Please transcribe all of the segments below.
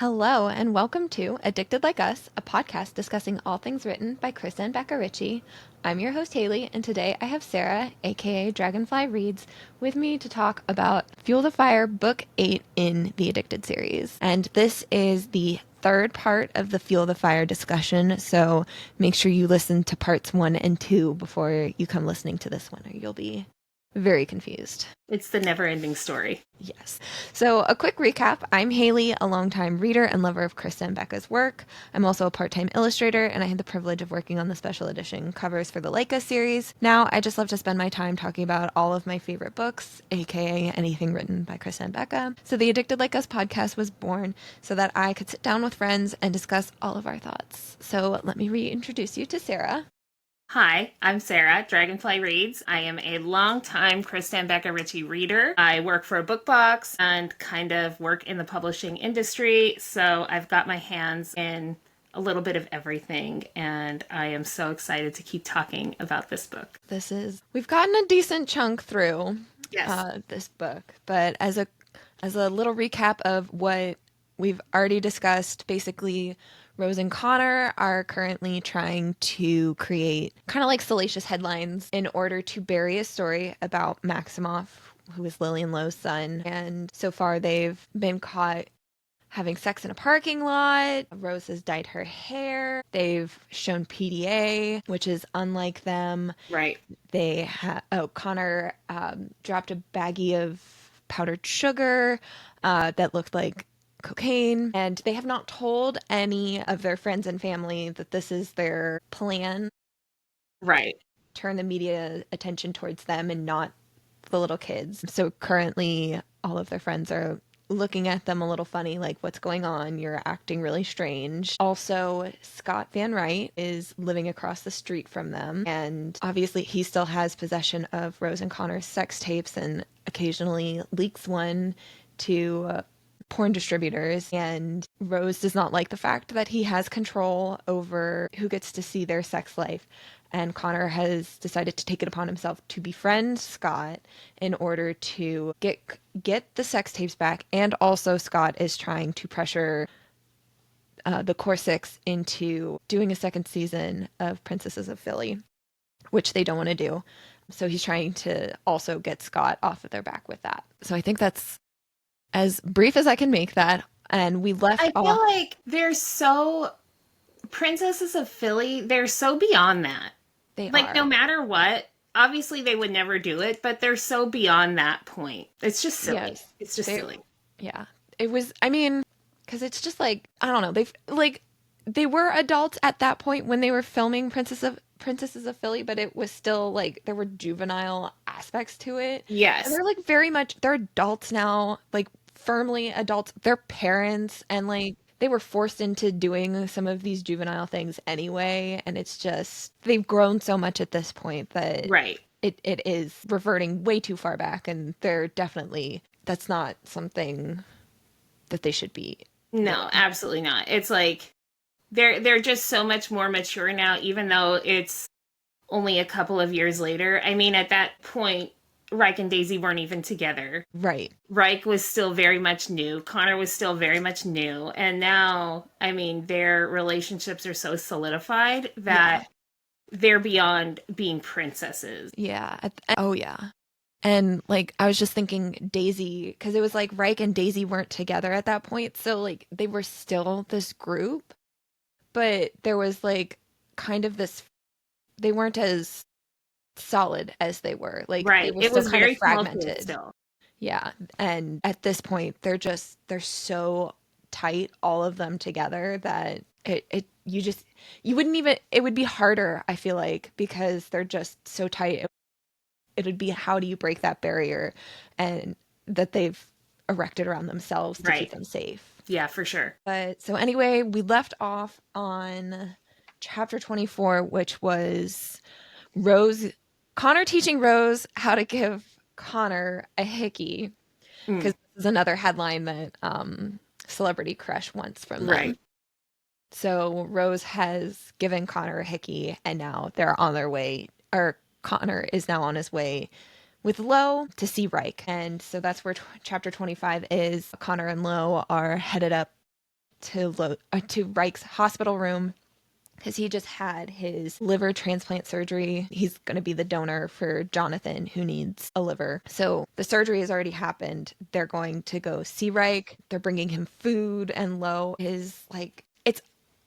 Hello, and welcome to Addicted Like Us, a podcast discussing all things written by Krista and Becca Ritchie. I'm your host, Haley, and today I have Sarah, aka Dragonfly Reads, with me to talk about Fuel the Fire, Book 8 in the Addicted series. And this is the third part of the Fuel the Fire discussion, so make sure you listen to parts 1 and 2 before you come listening to this one, or you'll be very confused. It's the never-ending story. Yes. So a quick recap. I'm Haley, a longtime reader and lover of Krista and Becca's work. I'm also a part-time illustrator, and I had the privilege of working on the special edition covers for the Leica series. Now, I just love to spend my time talking about all of my favorite books, aka anything written by Krista and Becca. So the Addicted Like Us podcast was born so that I could sit down with friends and discuss all of our thoughts. So let me reintroduce you to Sarah. Hi, I'm Sarah, Dragonfly Reads. I am a longtime Krista and Becca Ritchie reader. I work for a book box and kind of work in the publishing industry, so I've got my hands in a little bit of everything, and I am so excited to keep talking about this book. We've gotten a decent chunk through Yes. this book, but as a little recap of what we've already discussed, basically Rose and Connor are currently trying to create kind of like salacious headlines in order to bury a story about Maximoff, who is Lily and Lo's son. And so far they've been caught having sex in a parking lot. Rose has dyed her hair. They've shown PDA, which is unlike them. Right. Connor dropped a baggie of powdered sugar that looked like cocaine, and they have not told any of their friends and family that this is their plan. Right. Turn the media attention towards them and not the little kids. So currently all of their friends are looking at them a little funny, like, what's going on? You're acting really strange. Also, Scott Van Wright is living across the street from them, and obviously he still has possession of Rose and Connor's sex tapes and occasionally leaks one to porn distributors. And Rose does not like the fact that he has control over who gets to see their sex life. And Connor has decided to take it upon himself to befriend Scott in order to get the sex tapes back. And also Scott is trying to pressure the Core Six into doing a second season of Princesses of Philly, which they don't want to do. So he's trying to also get Scott off of their back with that. So I think that's as brief as I can make that. And we left I off. feel like they're so... Princesses of Philly, they're so beyond that. They Like, are. no matter what, obviously they would never do it, but they're so beyond that point. It's just silly. Yes. It's just silly. Yeah. It was, I mean, because it's just like, I don't know. They were adults at that point when they were filming Princesses of Philly, but it was still like there were juvenile aspects to it. Yes. And they're like very much, they're adults now, like firmly adults. They're parents, and like they were forced into doing some of these juvenile things anyway. And it's just, they've grown so much at this point that Right. it is reverting way too far back. And they're definitely, that's not something that they should be. No, absolutely not. It's like they're just so much more mature now, even though it's only a couple of years later. I mean, at that point, Reich and Daisy weren't even together. Right. Reich was still very much new. Connor was still very much new. And now, I mean, their relationships are so solidified that they're beyond being princesses. Yeah. Oh, yeah. And like, I was just thinking Daisy, because it was like Reich and Daisy weren't together at that point. So like, they were still this group, but there was like kind of this, they weren't as solid as they were. Like, Right. they were It still was kind very of fragmented. still. Yeah. And at this point, they're so tight, all of them together, that you wouldn't even, it would be harder, I feel like, because they're just so tight. It would be, how do you break that barrier and that they've erected around themselves to keep them safe? Yeah, for sure. But so anyway, we left off on chapter 24, which was Connor teaching Rose how to give Connor a hickey, because this is another headline that Celebrity Crush wants from them. Right. So Rose has given Connor a hickey, and now they're on their way, or Connor is now on his way with Lo to see Reich. And so that's where chapter 25 is. Connor and Lo are headed up to Reich's hospital room because he just had his liver transplant surgery. He's going to be the donor for Jonathan, who needs a liver. So the surgery has already happened. They're going to go see Reich. They're bringing him food, and Lo is like,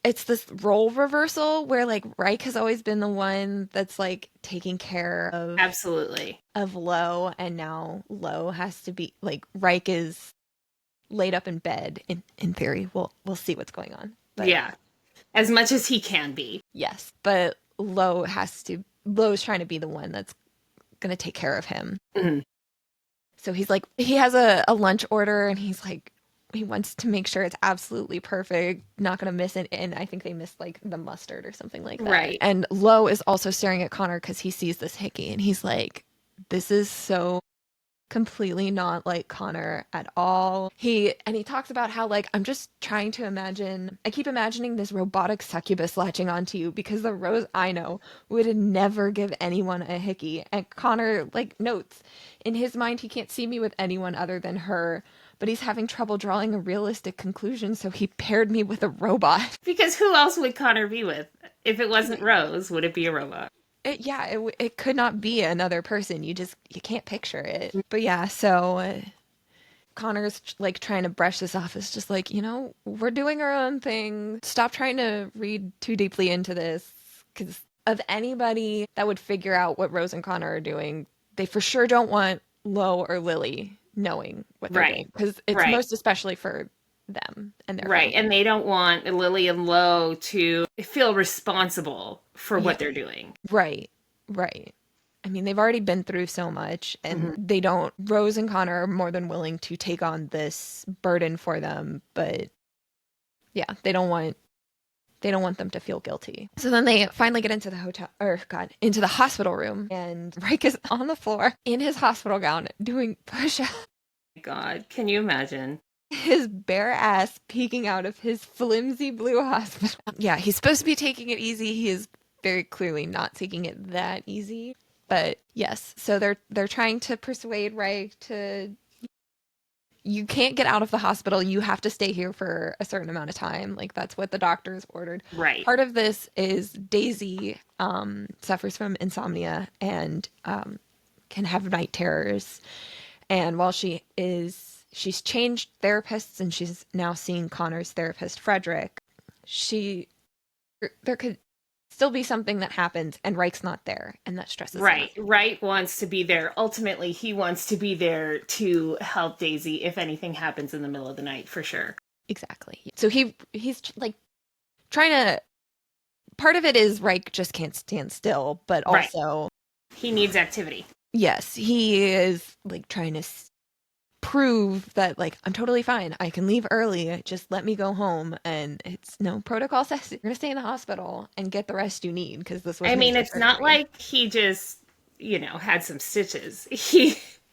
it's this role reversal where like Reich has always been the one that's like taking care Absolutely. of Lo, and now Lo has to be like, Reich is laid up in bed in theory. We'll see what's going on. But yeah. As much as he can be. yes, but Lo's trying to be the one that's going to take care of him. Mm-hmm. So he's like, he has a lunch order, and he's like, he wants to make sure it's absolutely perfect, not going to miss it. And I think they missed like the mustard or something like that. Right. And Lo is also staring at Connor because he sees this hickey, and he's like, this is so completely not like Connor at all. He talks about how like, I'm just trying to imagine, I keep imagining this robotic succubus latching onto you because the Rose I know would never give anyone a hickey. And Connor like notes in his mind he can't see me with anyone other than her, but he's having trouble drawing a realistic conclusion, so he paired me with a robot. Because who else would Connor be with? If it wasn't Rose, would it be a robot? It could not be another person. You can't picture it. But yeah, so Connor's like trying to brush this off. It's just like, we're doing our own thing. Stop trying to read too deeply into this, because of anybody that would figure out what Rose and Connor are doing, they for sure don't want Lo or Lily knowing what they're doing, because it's most especially for them and their family. And they don't want Lily and Lo to feel responsible for what they're doing. Right. I mean, they've already been through so much, and Rose and Connor are more than willing to take on this burden for them, but yeah, they don't want them to feel guilty. So then they finally get into into the hospital room, and Reich is on the floor in his hospital gown doing push-ups. God, can you imagine? His bare ass peeking out of his flimsy blue hospital. Yeah, he's supposed to be taking it easy. He is very clearly not taking it that easy. But yes, so they're trying to persuade Reich to, you can't get out of the hospital. You have to stay here for a certain amount of time. Like, that's what the doctors ordered. Right. Part of this is Daisy suffers from insomnia and can have night terrors. And while she's changed therapists, and she's now seeing Connor's therapist, Frederick, there could still be something that happens, and Reich's not there, and that stresses him out. Reich wants to be there. Ultimately, he wants to be there to help Daisy if anything happens in the middle of the night, for sure. Exactly. So he's like trying to, part of it is Reich just can't stand still, but also he needs activity. Yes, he is like trying to prove that, like, I'm totally fine. I can leave early. Just let me go home. And it's no protocol says you're going to stay in the hospital and get the rest you need, because this was. I mean, it's not like he just, had some stitches.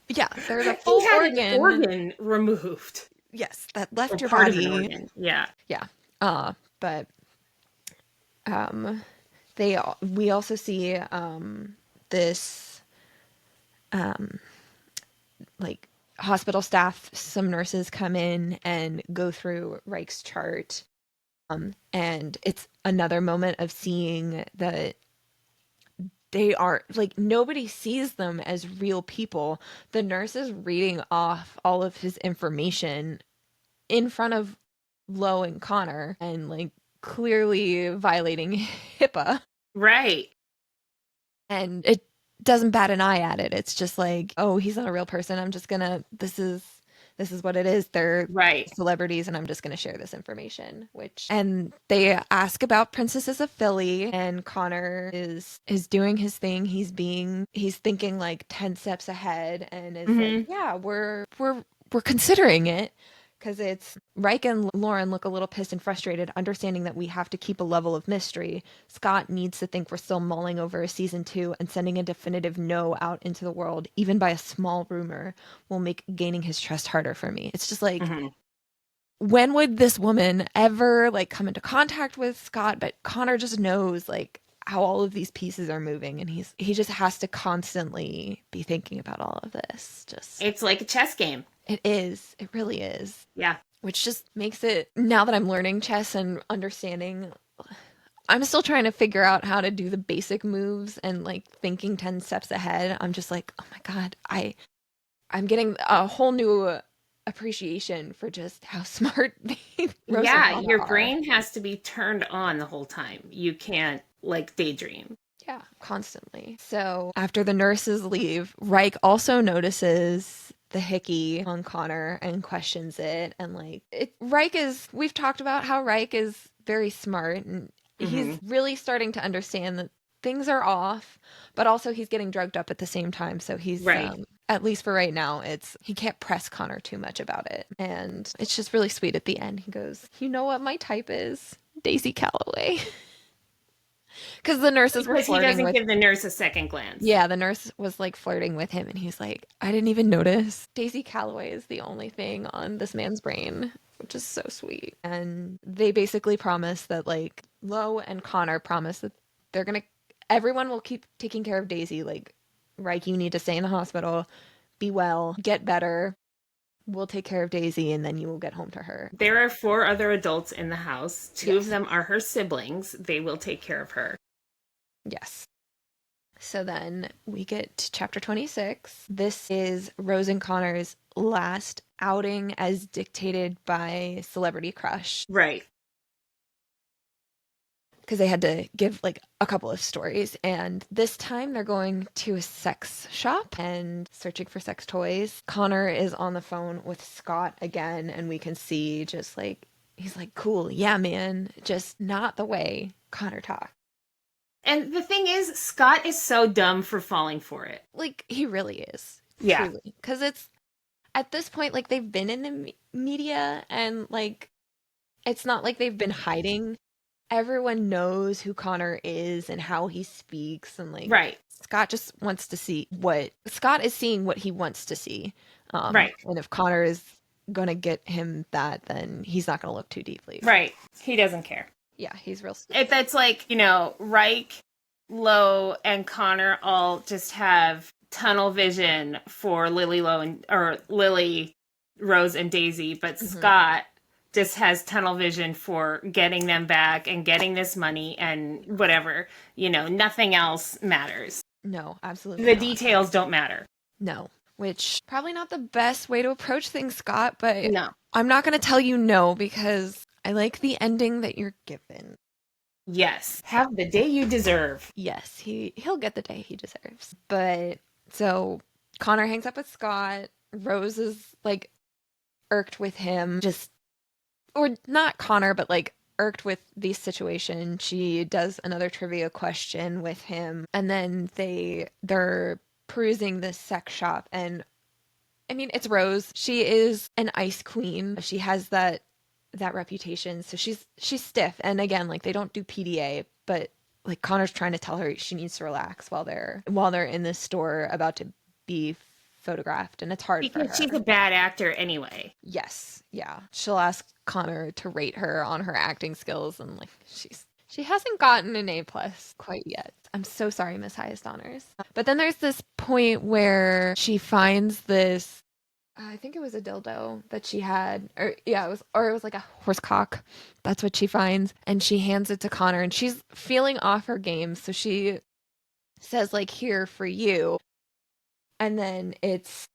There's a full organ removed. Yes, that left your body. Yeah. But we also see this like hospital staff, some nurses come in and go through Reich's chart. And it's another moment of seeing that they are like, nobody sees them as real people. The nurse is reading off all of his information in front of Lo and Connor, and like clearly violating HIPAA. Right. And it doesn't bat an eye at it. It's just like, oh, he's not a real person. I'm just gonna, this is what it is. They're celebrities, and I'm just gonna share this information. And they ask about Princesses of Philly, and Connor is doing his thing. He's thinking like 10 steps ahead, and is like, yeah, we're considering it. Because it's Reich and Lauren look a little pissed and frustrated, understanding that we have to keep a level of mystery. Scott needs to think we're still mulling over a season 2, and sending a definitive no out into the world, even by a small rumor, will make gaining his trust harder for me. It's just like, when would this woman ever like come into contact with Scott? But Connor just knows like how all of these pieces are moving, and he just has to constantly be thinking about all of this. It's like a chess game. It is. It really is. Yeah. which just makes it, now that I'm learning chess and understanding, I'm still trying to figure out how to do the basic moves and like thinking 10 steps ahead. I'm just like, oh my God, I'm getting a whole new appreciation for just how smart Rose and Yeah, Connor your are. brain has to be turned on the whole time. You can't like daydream. Yeah, constantly. So after the nurses leave, Reich also notices the hickey on Connor and questions it. And like, Reich is, we've talked about how Reich is very smart and Hmm. he's really starting to understand that things are off, but also he's getting drugged up at the same time. So he's, Right. at least for right now, he can't press Connor too much about it. And it's just really sweet at the end. He goes, "You know what my type is? Daisy Calloway." Because the nurses were Because he flirting doesn't with, give the nurse a second glance. yeah, the nurse was like flirting with him, and he's like, "I didn't even notice. Daisy Calloway is the only thing on this man's brain," which is so sweet. And they basically promise that, like, Lo and Connor promise that they're gonna, everyone will keep taking care of Daisy. Like, Reich, you need to stay in the hospital, be well, get better. We'll take care of Daisy, and then you will get home to her. There are four other adults in the house. Two of Yes, them are her siblings. They will take care of her. yes. So then we get to chapter 26. This is Rose and Connor's last outing as dictated by Celebrity Crush, Right. because they had to give like a couple of stories. And this time they're going to a sex shop and searching for sex toys. Connor is on the phone with Scott again, and we can see just like, he's like, "Cool, yeah, man," just not the way Connor talks. And the thing is, Scott is so dumb for falling for it. Like, he really is, Yeah. truly. Because it's, at this point, like, they've been in the media and like it's not like they've been hiding. Everyone knows who Connor is and how he speaks, and like Right. Scott just wants to see what Scott is seeing what he wants to see. Right. And if Connor is gonna get him that, then he's not gonna look too deeply. Right. He doesn't care. Yeah, he's real If stupid. that's like, Reich, Lowe, and Connor all just have tunnel vision for Lily Lowe or Lily, Rose, and Daisy, but Hmm. Scott just has tunnel vision for getting them back and getting this money and whatever. Nothing else matters. No, absolutely The not. details don't matter. No, which probably not the best way to approach things, Scott, but No. I'm not gonna tell you no because I like the ending that you're given. Yes. Have the day you deserve. Yes, he'll get the day he deserves. But so Connor hangs up with Scott. Rose is like irked with him, just, or not Connor, but like irked with the situation. She does another trivia question with him, and then they're perusing this sex shop. And I mean, it's Rose. She is an ice queen. She has that reputation. So she's stiff. And again, like, they don't do PDA, but like Connor's trying to tell her she needs to relax while they're in this store about to be photographed, and it's hard for Because she's her. a bad actor anyway. Yes, yeah. She'll ask Connor to rate her on her acting skills, and like, she hasn't gotten an A+ quite yet. I'm so sorry, Miss Highest Honors. But then there's this point where she finds this, I think it was a dildo that she had, or yeah, it was like a horse cock. That's what she finds, and she hands it to Connor, and she's feeling off her game, so she says like, "Here for you," and then it's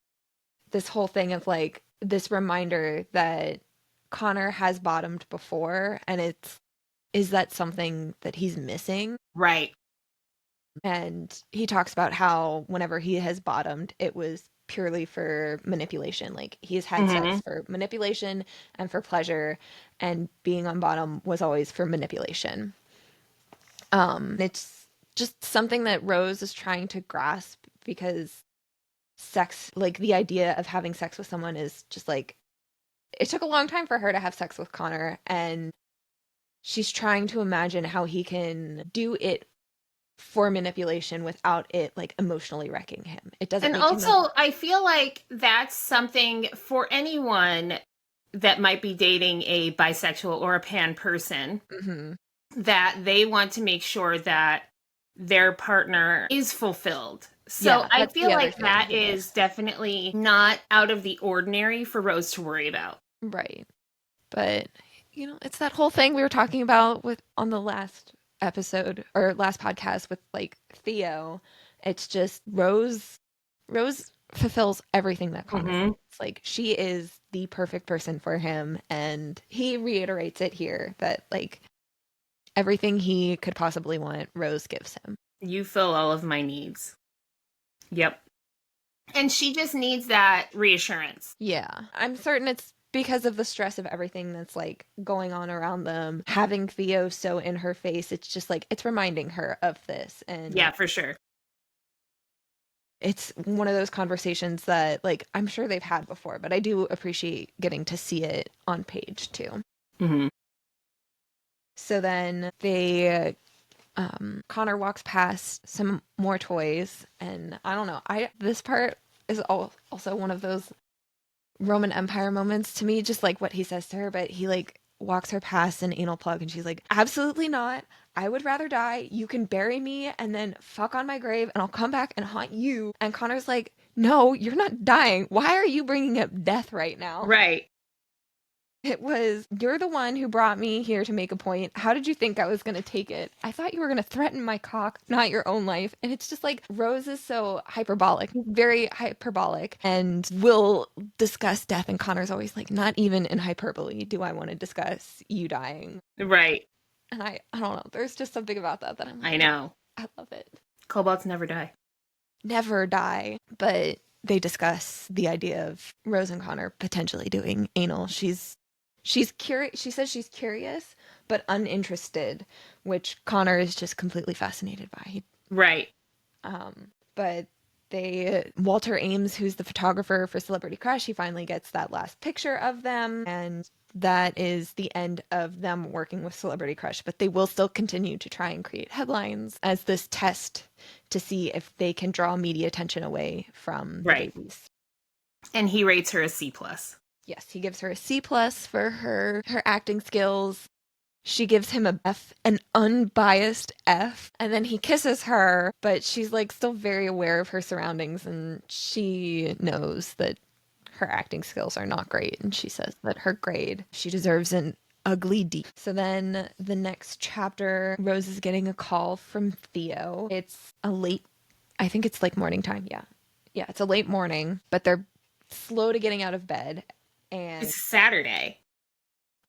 this whole thing of like this reminder that Connor has bottomed before, and is that something that he's missing? Right. And he talks about how whenever he has bottomed, it was purely for manipulation. Like, he's had Hmm. sex for manipulation and for pleasure, and being on bottom was always for manipulation. It's just something that Rose is trying to grasp, because sex, like the idea of having sex with someone, is just like, it took a long time for her to have sex with Connor, and she's trying to imagine how he can do it for manipulation without it like emotionally wrecking him. It doesn't And make him a, also, I feel like that's something for anyone that might be dating a bisexual or a pan person, mhm. that they want to make sure that their partner is fulfilled. So Yeah, I that's feel the other like thing. that is definitely not out of the ordinary for Rose to worry about. Right. But, it's that whole thing we were talking about with on the last episode or last podcast with like Theo. It's just Rose fulfills everything that Connor Mm-hmm. wants. Like she is the perfect person for him, and he reiterates it here that like everything he could possibly want, Rose gives him. You fill all of my needs. Yep. And she just needs that reassurance. Yeah. I'm certain it's because of the stress of everything that's like going on around them. Having Theo so in her face, it's just like it's reminding her of this. And Yeah, for sure. it's one of those conversations that like I'm sure they've had before, but I do appreciate getting to see it on page too. Mm-hmm. So then they Connor walks past some more toys, and I don't know. I this part is also one of those Roman Empire moments to me, just like what he says to her, but he like walks her past an anal plug and she's like, absolutely not. I would rather die. You can bury me and then fuck on my grave and I'll come back and haunt you. And Connor's like, no, you're not dying. Why are you bringing up death right now? Right. It was, you're the one who brought me here to make a point. How did you think I was going to take it? I thought you were going to threaten my cock, not your own life. And it's just like, Rose is so hyperbolic, very hyperbolic, and will discuss death. And Connor's always like, not even in hyperbole do I want to discuss you dying. Right. And I don't know. There's just something about that I'm I like, know. I love it. Kobolds never die. Never die. But they discuss the idea of Rose and Connor potentially doing anal. She's curious. She says she's curious but uninterested, which Connor is just completely fascinated by. Right. But Walter Ames, who's the photographer for Celebrity Crush, he finally gets that last picture of them, and that is the end of them working with Celebrity Crush. But they will still continue to try and create headlines as this test to see if they can draw media attention away from the Right. babies. And he rates her a C+. Yes, he gives her a C+ for her acting skills. She gives him a F, an unbiased F, and then he kisses her, but she's like still very aware of her surroundings and she knows that her acting skills are not great, and she says that her grade, she deserves an ugly D. So then the next chapter, Rose is getting a call from Theo. It's a late, I think it's like morning time, yeah. Yeah, it's a late morning, but they're slow to getting out of bed. And It's Saturday.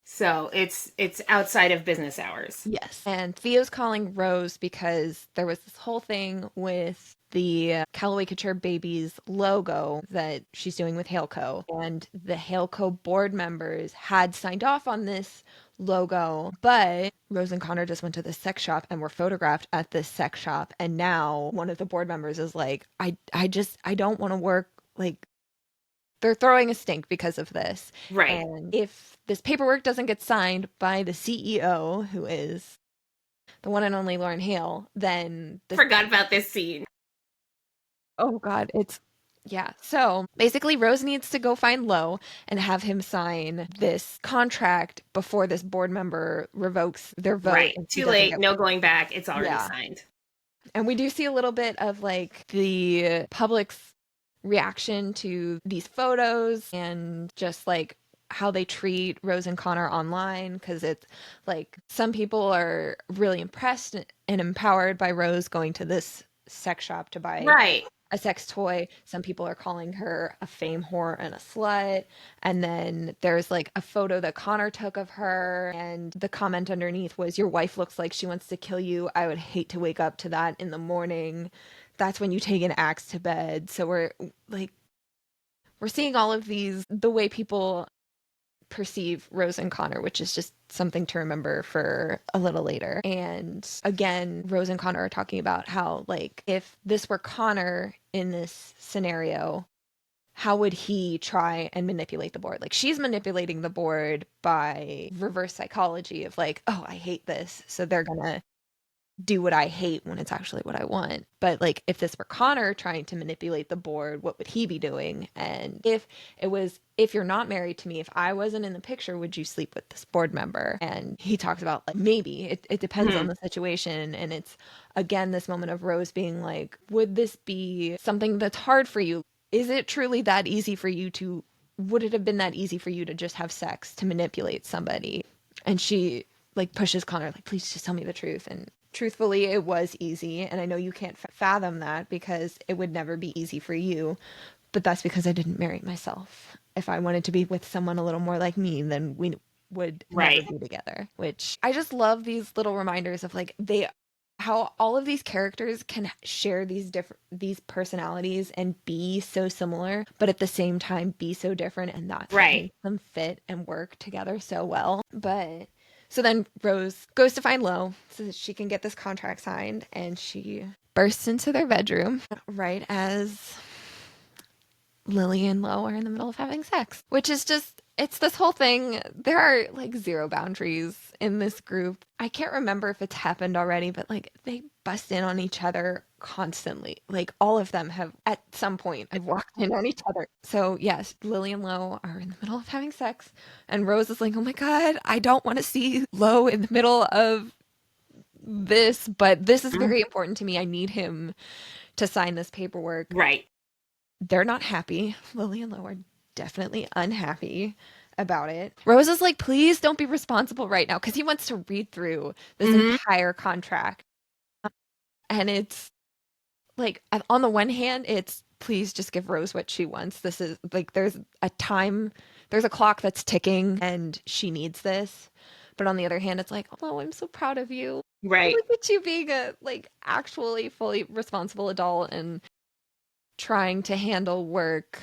So it's outside of business hours. yes. And Theo's calling Rose because there was this whole thing with the Callaway Couture Babies logo that she's doing with Haleco. And the Haleco board members had signed off on this logo, but Rose and Connor just went to this sex shop and were photographed at this sex shop. And now one of the board members is like, I don't want to work like they're throwing a stink because of this. Right. And if this paperwork doesn't get signed by the CEO, who is the one and only Lauren Hale, then Forgot about this scene. oh God, yeah. So basically, Rose needs to go find Lowe and have him sign this contract before this board member revokes their vote. Right. And he Too doesn't late. get- No going back. It's already Yeah. signed. And we do see a little bit of like the public's reaction to these photos and just like how they treat Rose and Connor online, because it's like some people are really impressed and empowered by Rose going to this sex shop to buy Right. a sex toy. Some people are calling her a fame whore and a slut. And then there's like a photo that Connor took of her, and the comment underneath was, your wife looks like she wants to kill you. I would hate to wake up to that in the morning. That's when you take an axe to bed. So we're seeing all of these, the way people perceive Rose and Connor, which is just something to remember for a little later. And again, Rose and Connor are talking about how, like, if this were Connor in this scenario, how would he try and manipulate the board? Like, she's manipulating the board by reverse psychology of like, oh, I hate this, so they're gonna do what I hate when it's actually what I want. But like, if this were Connor trying to manipulate the board, what would he be doing? And if it was, if you're not married to me, if I wasn't in the picture, would you sleep with this board member? And he talks about like, maybe it depends on the situation. And it's again, this moment of Rose being like, would this be something that's hard for you? Is it truly that easy for you to would it have been that easy for you to just have sex to manipulate somebody? And she like pushes Connor, like, please just tell me the truth. And truthfully, it was easy. And I know you can't fathom that because it would never be easy for you. But that's because I didn't marry myself. If I wanted to be with someone a little more like me, then we would never Right. be together. Which I just love these little reminders of like how all of these characters can share these personalities and be so similar, but at the same time be so different, and that's what Right. makes them fit and work together so well. But so then Rose goes to find Lo so that she can get this contract signed, and she bursts into their bedroom right as Lily and Lo are in the middle of having sex, which is just, it's this whole thing. There are like zero boundaries in this group. I can't remember if it's happened already, but like they bust in on each other constantly. Like all of them have at some point have walked in on each other. So yes, Lily and Lo are in the middle of having sex, and Rose is like, oh my God, I don't want to see Lo in the middle of this, but this is Mm. very important to me. I need him to sign this paperwork. Right. They're not happy. Lily and Lo are definitely unhappy about it. Rose is like, please don't be responsible right now, because he wants to read through this Hmm. entire contract. And it's like, on the one hand, it's please just give Rose what she wants. This is like, there's a clock that's ticking and she needs this. But on the other hand, it's like, oh, I'm so proud of you. Right. Look at you being a like actually fully responsible adult and trying to handle work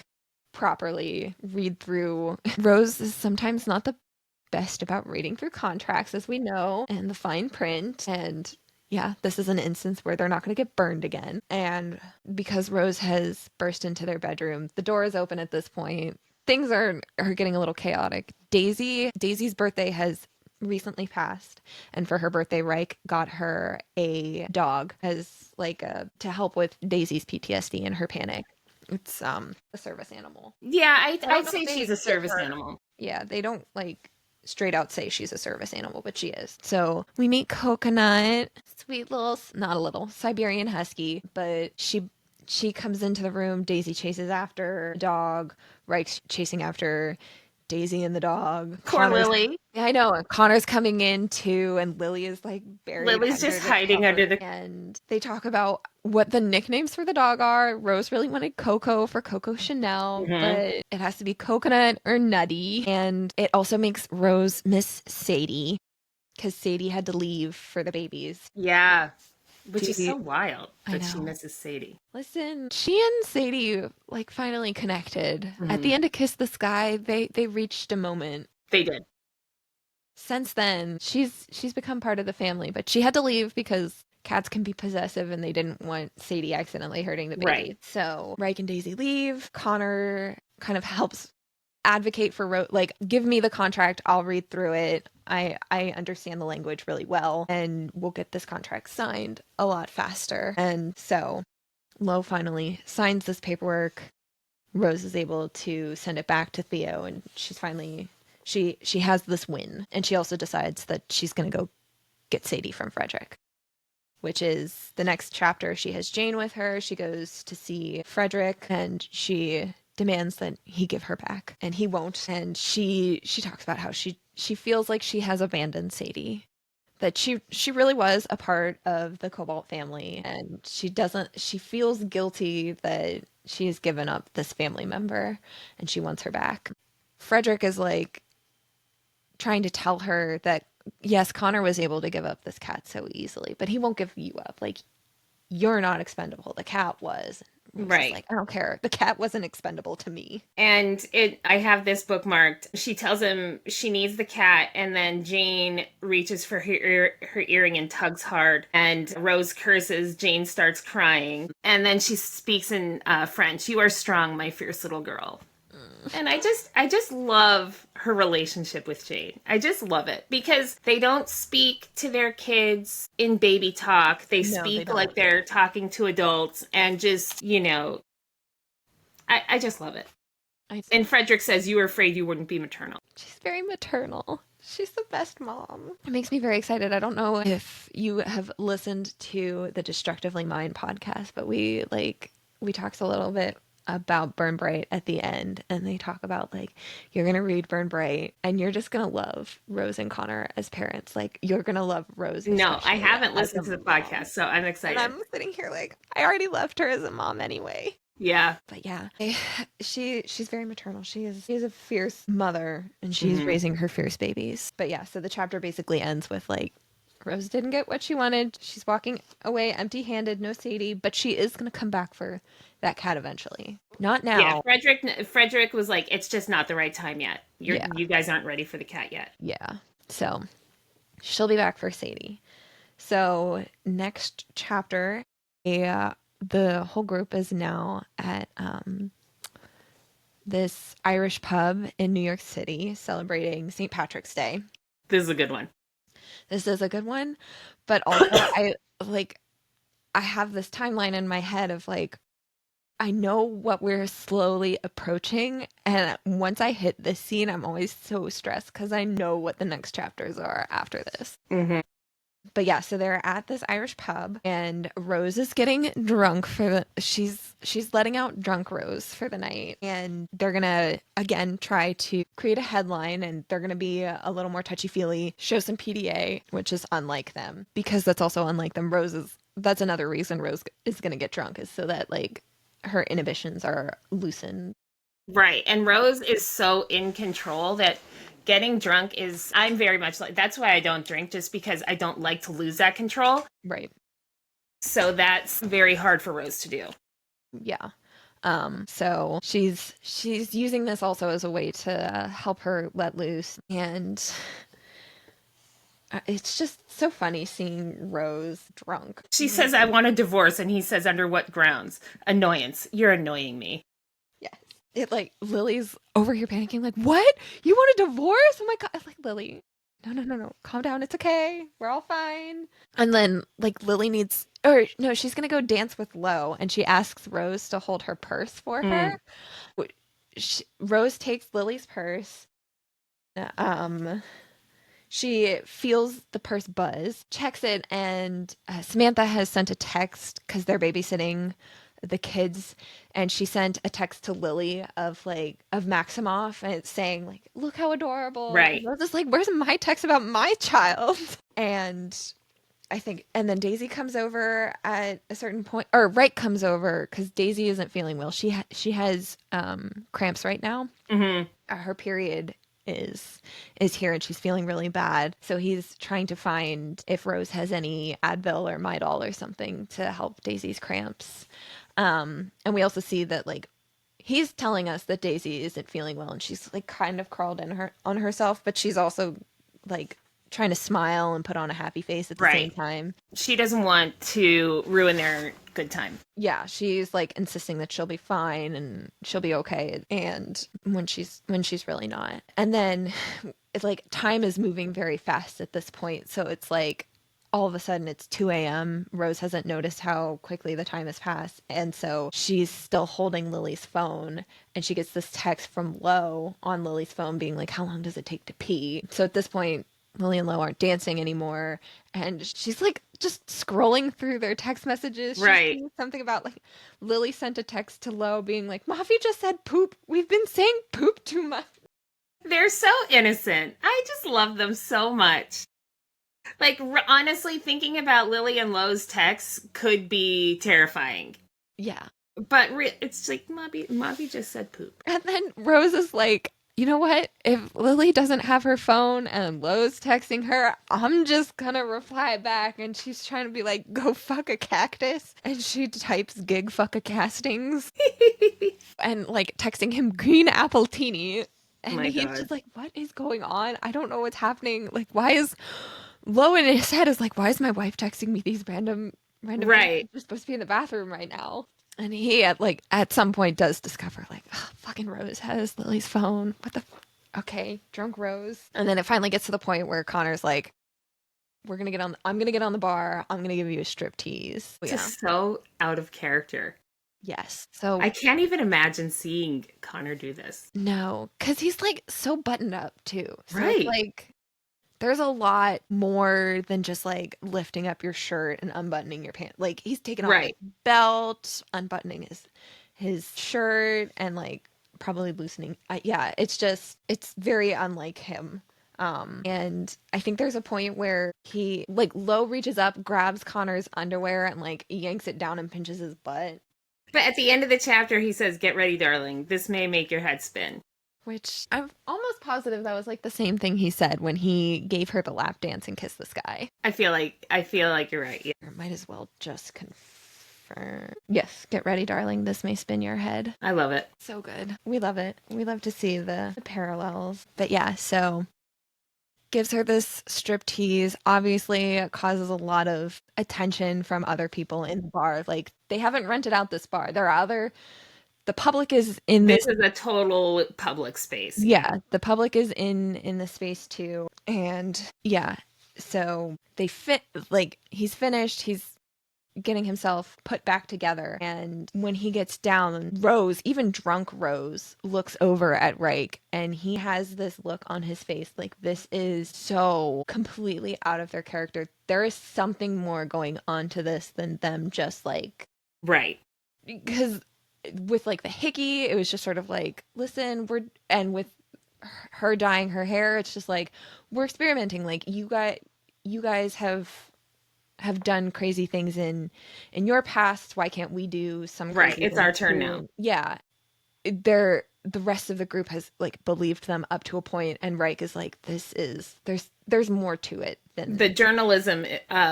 properly, read through. Rose is sometimes not the best about reading through contracts, as we know, and the fine print. And yeah, this is an instance where they're not going to get burned again. And because Rose has burst into their bedroom, the door is open at this point. Things are getting a little chaotic. Daisy's birthday has recently passed, and for her birthday, Reich got her a dog as like to help with Daisy's PTSD and her panic. It's a service animal. Yeah, I don't I'd know say if she's they a give service her. animal. Yeah, they don't like straight out say she's a service animal, but she is. So we meet Coconut, sweet little, not a little Siberian husky, but she comes into the room. Daisy chases after her dog. Reich's chasing after Daisy and the dog. Poor Connor's, Lily. yeah, I know. And Connor's coming in too, and Lily is like buried Lily's under just the hiding under cover. the. And they talk about what the nicknames for the dog are. Rose really wanted Coco for Coco Chanel, Mhm. but it has to be Coconut or Nutty. And it also makes Rose miss Sadie because Sadie had to leave for the babies. Yeah, which is She, so wild I that she know. misses Sadie. Listen, she and Sadie like finally connected. At Hmm. the end of Kiss the Sky, they reached a moment. They did. Since then, she's become part of the family, but she had to leave because cats can be possessive and they didn't want Sadie accidentally hurting the Right. baby. So Reich and Daisy leave. Connor kind of helps advocate for like, give me the contract, I'll read through it. I understand the language really well, and we'll get this contract signed a lot faster. And so Lo finally signs this paperwork. Rose is able to send it back to Theo, and she's finally she has this win. And she also decides that she's going to go get Sadie from Frederick, which is the next chapter. She has Jane with her. She goes to see Frederick, and she demands that he give her back, and he won't. And she talks about how she feels like she has abandoned Sadie, that she really was a part of the Cobalt family, and she feels guilty that she has given up this family member, and she wants her back. Frederick is like trying to tell her that yes, Connor was able to give up this cat so easily, but he won't give you up. Like, you're not expendable. The cat was. Rose is Right. like, I don't care. The cat wasn't expendable to me. And I have this bookmarked. She tells him she needs the cat, and then Jane reaches for her earring and tugs hard. And Rose curses. Jane starts crying, and then she speaks in French. "You are strong, my fierce little girl." And I just love her relationship with Jade. I just love it because they don't speak to their kids in baby talk. They No, they speak don't. like they're talking to adults, and just, I just love it. I, And Frederick says, "You were afraid you wouldn't be maternal." she's very maternal. She's the best mom. It makes me very excited. I don't know if you have listened to the Destructively Mine podcast, but we talked a little bit about Burn Bright at the end, and they talk about like you're gonna read Burn Bright and you're just gonna love Rose and Connor as parents. Like you're gonna love Rose No, I especially haven't as a listened to the podcast, mom. so I'm And excited. I'm sitting here like I already loved her as a mom anyway. Yeah. But yeah, she's very maternal. She is a fierce mother, and she's Hmm. raising her fierce babies. But yeah, so the chapter basically ends with like Rose didn't get what she wanted. She's walking away empty-handed, no Sadie, but she is gonna come back for that cat eventually. Not Yeah, now. Frederick was like, it's just not the right time yet. Yeah, You guys aren't ready for the cat yet. yeah. So she'll be back for Sadie. So next chapter, the whole group is now at this Irish pub in New York City celebrating St. Patrick's Day. This is a good one. This is a good one, but also I have this timeline in my head of like I know what we're slowly approaching, and once I hit this scene, I'm always so stressed because I know what the next chapters are after this. Hmm. But yeah, so they're at this Irish pub, and Rose is getting drunk for the she's letting out drunk Rose for the night, and they're gonna again try to create a headline, and they're gonna be a little more touchy feely, show some PDA, which is unlike them because that's also unlike them. That's another reason Rose is gonna get drunk is so that like her inhibitions are loosened. Right. And Rose is so in control that getting drunk is, I'm very much like, that's why I don't drink, just because I don't like to lose that control. Right. So that's very hard for Rose to do. Yeah. So she's using this also as a way to help her let loose, and it's just so funny seeing Rose drunk. She says, I want a divorce. And he says, under what grounds? Annoyance. You're annoying me. Yes. It like Lily's over here panicking, like, what? You want a divorce? Oh my God. Like, Lily, no. Calm down. It's okay. We're all fine. And then like Lily needs or no, she's gonna go dance with Lo, and she asks Rose to hold her purse for Mm. her. Rose takes Lily's purse. Um She feels the purse buzz, checks it, and Samantha has sent a text because they're babysitting the kids, and she sent a text to Lily of Maximoff, and it's saying like, "Look how adorable." And Right. Rose is like, "Where's my text about my child?" And I think, and then Daisy comes over at a certain point, or Wright comes over because Daisy isn't feeling well. She has cramps right now. Hmm. Her period is here and she's feeling really bad. So he's trying to find if Rose has any Advil or Midol or something to help Daisy's cramps. And we also see that like he's telling us that Daisy isn't feeling well and she's like kind of crawled in her on herself, but she's also like trying to smile and put on a happy face at the same Right. time. She doesn't want to ruin their good time. Yeah, she's like insisting that she'll be fine and she'll be okay, and when she's really not. And then it's like time is moving very fast at this point, so it's like all of a sudden it's 2 a.m. Rose hasn't noticed how quickly the time has passed, and so she's still holding Lily's phone, and she gets this text from Lo on Lily's phone being like, how long does it take to pee? So at this point Lily and Lo aren't dancing anymore, and she's like just scrolling through their text messages. She Right. sees something about like Lily sent a text to Lo being like, Mafi just said poop. We've been saying poop too much. They're so innocent. I just love them so much. Like, honestly, thinking about Lily and Lo's texts could be terrifying. Yeah. But it's like, Mobby just said poop. And then Rose is like, you know what? If Lily doesn't have her phone and Lo's texting her, I'm just gonna reply back. And she's trying to be like, go fuck a cactus. And she types gig fuck a castings and like texting him green apple teeny. Oh And my he's God. just like, what is going on? I don't know what's happening. Like, why is Lo in his head is like, why is my wife texting me these random things? Right. We're supposed to be in the bathroom right now. And he at some point does discover like, oh, fucking Rose has Lily's phone. What the? Okay, drunk Rose. And then it finally gets to the point where Connor's like, we're gonna get on. I'm gonna get on the bar. I'm gonna give you a strip tease. Yeah. Just so out of character. Yes. So I can't even imagine seeing Connor do this. no, because he's like so buttoned up too. So it's Right. like there's a lot more than just like lifting up your shirt and unbuttoning your pants. Like he's taking off his Right. belt, unbuttoning his shirt and like probably loosening. Yeah, it's very unlike him. And I think there's a point where he like Lo reaches up, grabs Connor's underwear and like yanks it down and pinches his butt. But at the end of the chapter, he says, "Get ready, darling. This may make your head spin." Which I'm almost positive that was like the same thing he said when he gave her the lap dance and kissed the sky. I feel like you're right. Yeah. Might as well just confirm. Yes, get ready, darling. This may spin your head. I love it. So good. We love it. We love to see the parallels. But yeah, so gives her this strip tease. Obviously, it causes a lot of attention from other people in the bar. Like they haven't rented out this bar. There are other. The public is in this. This is a total public space. Yeah, the public is in the space too, and yeah, so they fit. Like he's finished. He's getting himself put back together. And when he gets down, Rose, even drunk Rose, looks over at Reich and he has this look on his face like this is so completely out of their character. There is something more going on to this than them just like. Right. Because with like the hickey, it was just sort of like, listen, and with her dyeing her hair, it's just like, we're experimenting. Like you guys have done crazy things in your past. Why can't we do some crazy Right. It's things our turn too? now. Yeah. The rest of the group has like believed them up to a point, and Reich is like, there's more to it than The journalism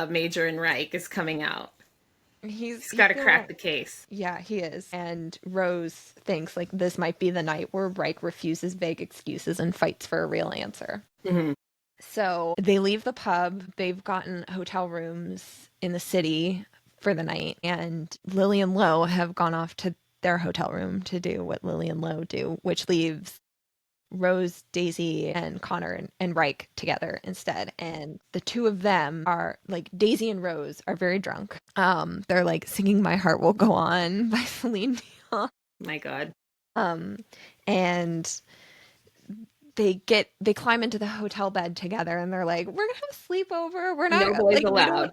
major in Reich is coming out. He's got to crack the case. Yeah, he is. And Rose thinks like this might be the night where Reich refuses vague excuses and fights for a real answer. Mm-hmm. So they leave the pub. They've gotten hotel rooms in the city for the night, and Lily and Lo have gone off to their hotel room to do what Lily and Lo do, which leaves Rose, Daisy, and Connor and Reich together instead. And the two of them are like Daisy and Rose are very drunk. They're like singing "My Heart Will Go On" by Celine Dion. My God. And they climb into the hotel bed together and they're like, we're gonna have a sleepover. We're not No boys like allowed.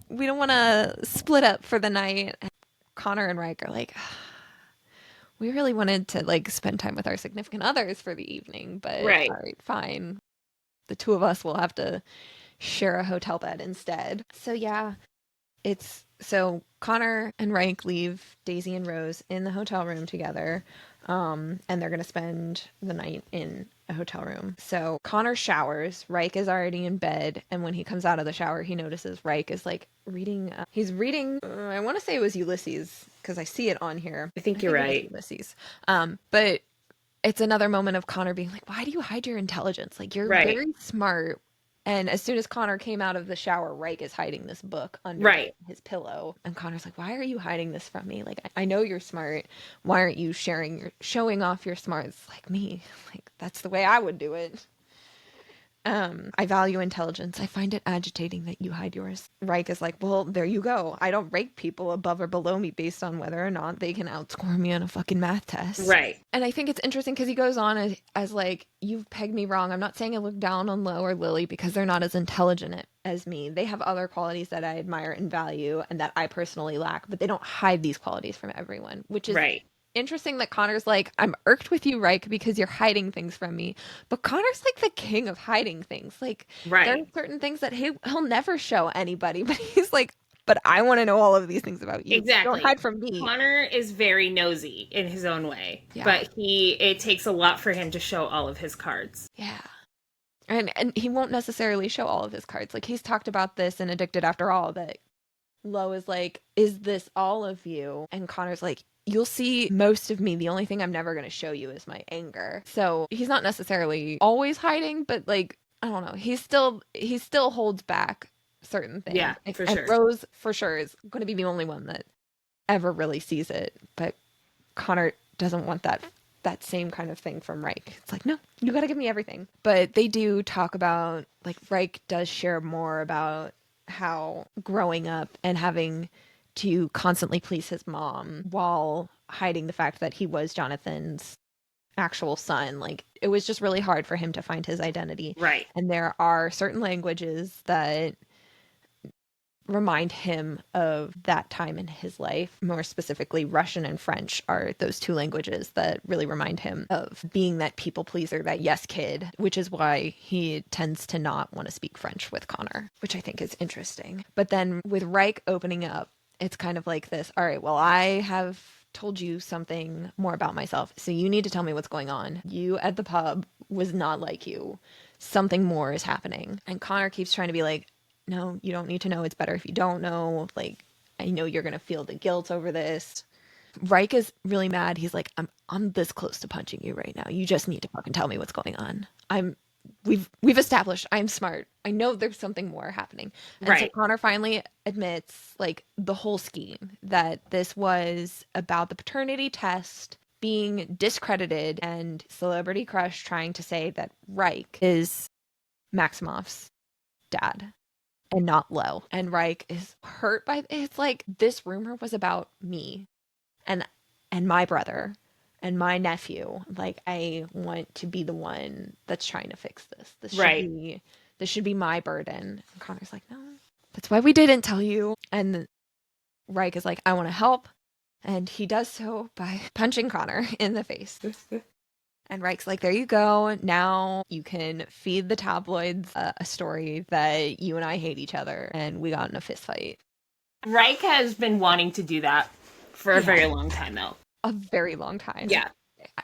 we don't want to split up for the night. And Connor and Reich are like, we really wanted to like spend time with our significant others for the evening, but Right. all right, fine. The two of us will have to share a hotel bed instead. So yeah, so Connor and Reich leave Daisy and Rose in the hotel room together. And they're going to spend the night in a hotel room. So Connor showers. Reich is already in bed. And when he comes out of the shower, he notices Reich is like reading. He's reading, I want to say it was Ulysses because I see it on here. I think you're right. Ulysses. But it's another moment of Connor being like, why do you hide your intelligence? Like, you're Right. very smart. And as soon as Connor came out of the shower, Reich is hiding this book under Right. his pillow. And Connor's like, why are you hiding this from me? Like, I know you're smart. Why aren't you showing off your smarts like me? Like, that's the way I would do it. I value intelligence. I find it agitating that you hide yours. Reich is like, well, there you go. I don't rank people above or below me based on whether or not they can outscore me on a fucking math test. Right. And I think it's interesting because he goes on as like, you've pegged me wrong. I'm not saying I look down on Lo or Lily because they're not as intelligent as me. They have other qualities that I admire and value and that I personally lack, but they don't hide these qualities from everyone, which is right. Interesting that Connor's like, I'm irked with you, Reich, because you're hiding things from me. But Connor's like the king of hiding things. Like, right. there are certain things that he'll never show anybody, but he's like, but I want to know all of these things about you. Exactly. Don't hide from me. Connor is very nosy in his own way, yeah. But it takes a lot for him to show all of his cards. Yeah. And he won't necessarily show all of his cards. Like, he's talked about this in Addicted After All, that Lo is like, is this all of you? And Connor's like, you'll see most of me. The only thing I'm never going to show you is my anger. So he's not necessarily always hiding, but like, I don't know. He still holds back certain things. Yeah, for and sure. Rose, for sure, is going to be the only one that ever really sees it. But Connor doesn't want that same kind of thing from Reich. It's like, no, you got to give me everything. But they do talk about, like, Reich does share more about how growing up and having to constantly please his mom while hiding the fact that he was Jonathan's actual son. Like, it was just really hard for him to find his identity. Right. And there are certain languages that remind him of that time in his life. More specifically, Russian and French are those two languages that really remind him of being that people pleaser, that yes kid, which is why he tends to not want to speak French with Connor, which I think is interesting. But then with Reich opening up, it's kind of like this, all right, well, I have told you something more about myself, so you need to tell me what's going on. You at the pub was not like you. Something more is happening. And Connor keeps trying to be like, no, you don't need to know. It's better if you don't know. Like, I know you're gonna feel the guilt over this. Reich is really mad. He's like, I'm this close to punching you right now. You just need to fucking tell me what's going on. We've established I'm smart. I know there's something more happening. And so Right. Connor finally admits like the whole scheme, that this was about the paternity test being discredited and Celebrity Crush trying to say that Reich is Maximov's dad and not Low. And Reich is hurt by it's like this rumor was about me and my brother and my nephew. Like I want to be the one that's trying to fix this. Right. This should be my burden. And Connor's like, no, that's why we didn't tell you. And Reich is like, I want to help. And he does so by punching Connor in the face. And Reich's like, there you go. Now you can feed the tabloids a story that you and I hate each other and we got in a fist fight. Reich has been wanting to do that for a Yeah, very long time, though. a very long time. Yeah.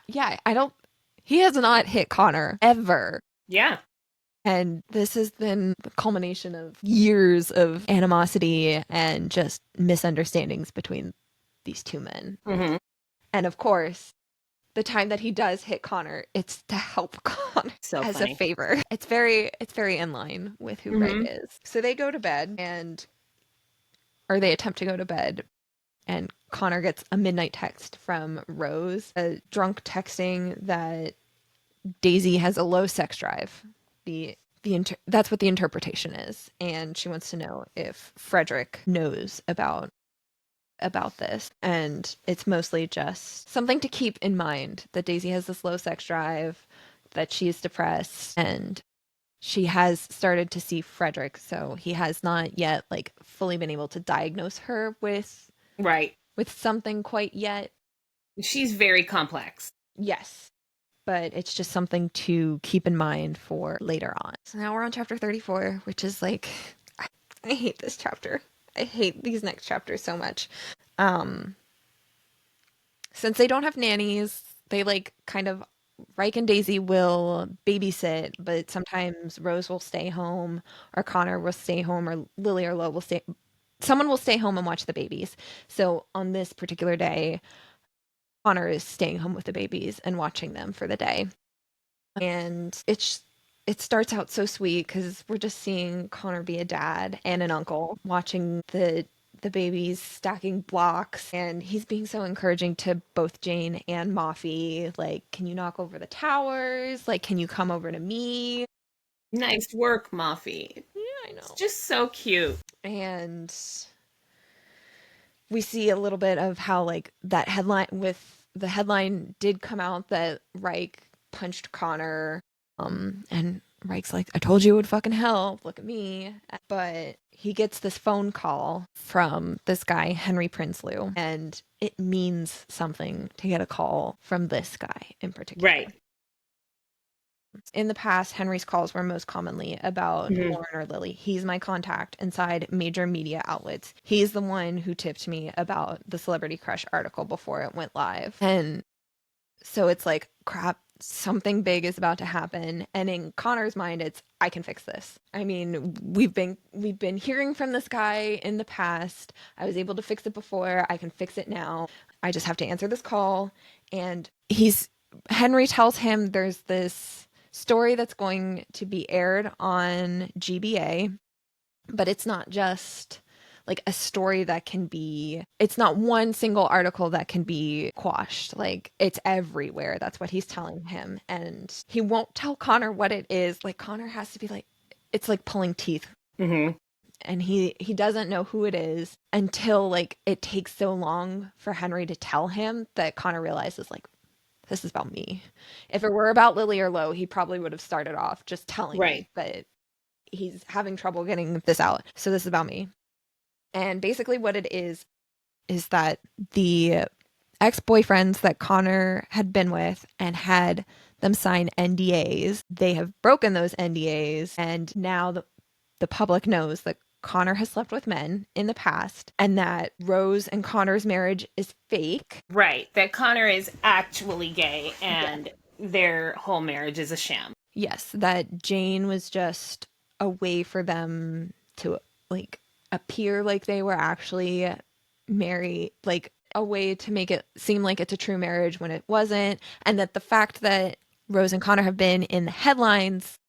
Yeah, I don't. He has not hit Connor ever. Yeah. And this has been the culmination of years of animosity and just misunderstandings between these two men. Mm-hmm. And of course, the time that he does hit Connor, it's to help Connor So as a funny. favor. It's very in line with who Reich Mm-hmm. is. So they go to bed or they attempt to go to bed, and Connor gets a midnight text from Rose, a drunk texting that Daisy has a low sex drive. That's what the interpretation is, and she wants to know if Frederick knows about this. And it's mostly just something to keep in mind that Daisy has this low sex drive, that she's depressed, and she has started to see Frederick, so he has not yet like fully been able to diagnose her Right. with something quite yet. She's very complex. Yes, but it's just something to keep in mind for later on. So now we're on chapter 34, which is like, I hate this chapter. I hate these next chapters so much. Um, since they don't have nannies, they like kind of Reich and Daisy will babysit, but sometimes Rose will stay home, or Connor will stay home, or Lily or Lo will stay. Someone will stay home and watch the babies. So on this particular day, Connor is staying home with the babies and watching them for the day. And it starts out so sweet because we're just seeing Connor be a dad and an uncle, watching the babies stacking blocks, and he's being so encouraging to both Jane and Moffy. Like, can you knock over the towers? Like, can you come over to me? Nice work, Moffy. Yeah, I It's know. just so cute. And we see a little bit of how like that headline with the headline did come out that Reich punched Connor. And Reich's like, I told you it would fucking help. Look at me. But he gets this phone call from this guy, Henry Prinsloo, and it means something to get a call from this guy in particular. Right. In the past, Henry's calls were most commonly about Mm-hmm. Lauren or Lily. He's my contact inside major media outlets. He's the one who tipped me about the Celebrity Crush article before it went live. And so it's like, crap, something big is about to happen. And in Connor's mind, it's, I can fix this. I mean, we've been hearing from this guy in the past. I was able to fix it before. I can fix it now. I just have to answer this call. And Henry tells him there's this story that's going to be aired on GBA, but it's not just like a story that can be, it's not one single article that can be quashed. Like it's everywhere. That's what he's telling him. And he won't tell Connor what it is. Like Connor has to be like, it's like pulling teeth. Mm-hmm. And he doesn't know who it is until like it takes so long for Henry to tell him that Connor realizes like, this is about me. If it were about Lily or Lo, he probably would have started off just telling me, Right. but he's having trouble getting this out. So this is about me. And basically what it is that the ex-boyfriends that Connor had been with and had them sign NDAs, they have broken those NDAs, and now the public knows that Connor has slept with men in the past and that Rose and Connor's marriage is fake. Right. That Connor is actually gay Yes. and their whole marriage is a sham. Yes, that Jane was just a way for them to like appear like they were actually married, like a way to make it seem like it's a true marriage when it wasn't, and that the fact that Rose and Connor have been in the headlines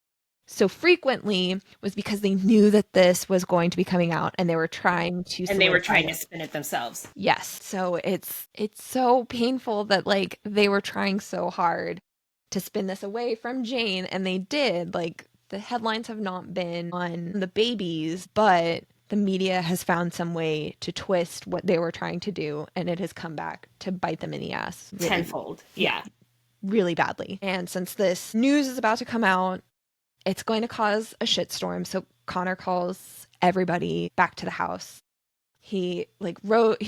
so frequently was because they knew that this was going to be coming out and they were trying to And they were solidify trying to it. spin it themselves. Yes. So it's so painful that like they were trying so hard to spin this away from Jane, and they did. Like the headlines have not been on the babies, but the media has found some way to twist what they were trying to do, and it has come back to bite them in the ass really, Tenfold. Yeah. really badly. And since this news is about to come out, it's going to cause a shitstorm. So Connor calls everybody back to the house. He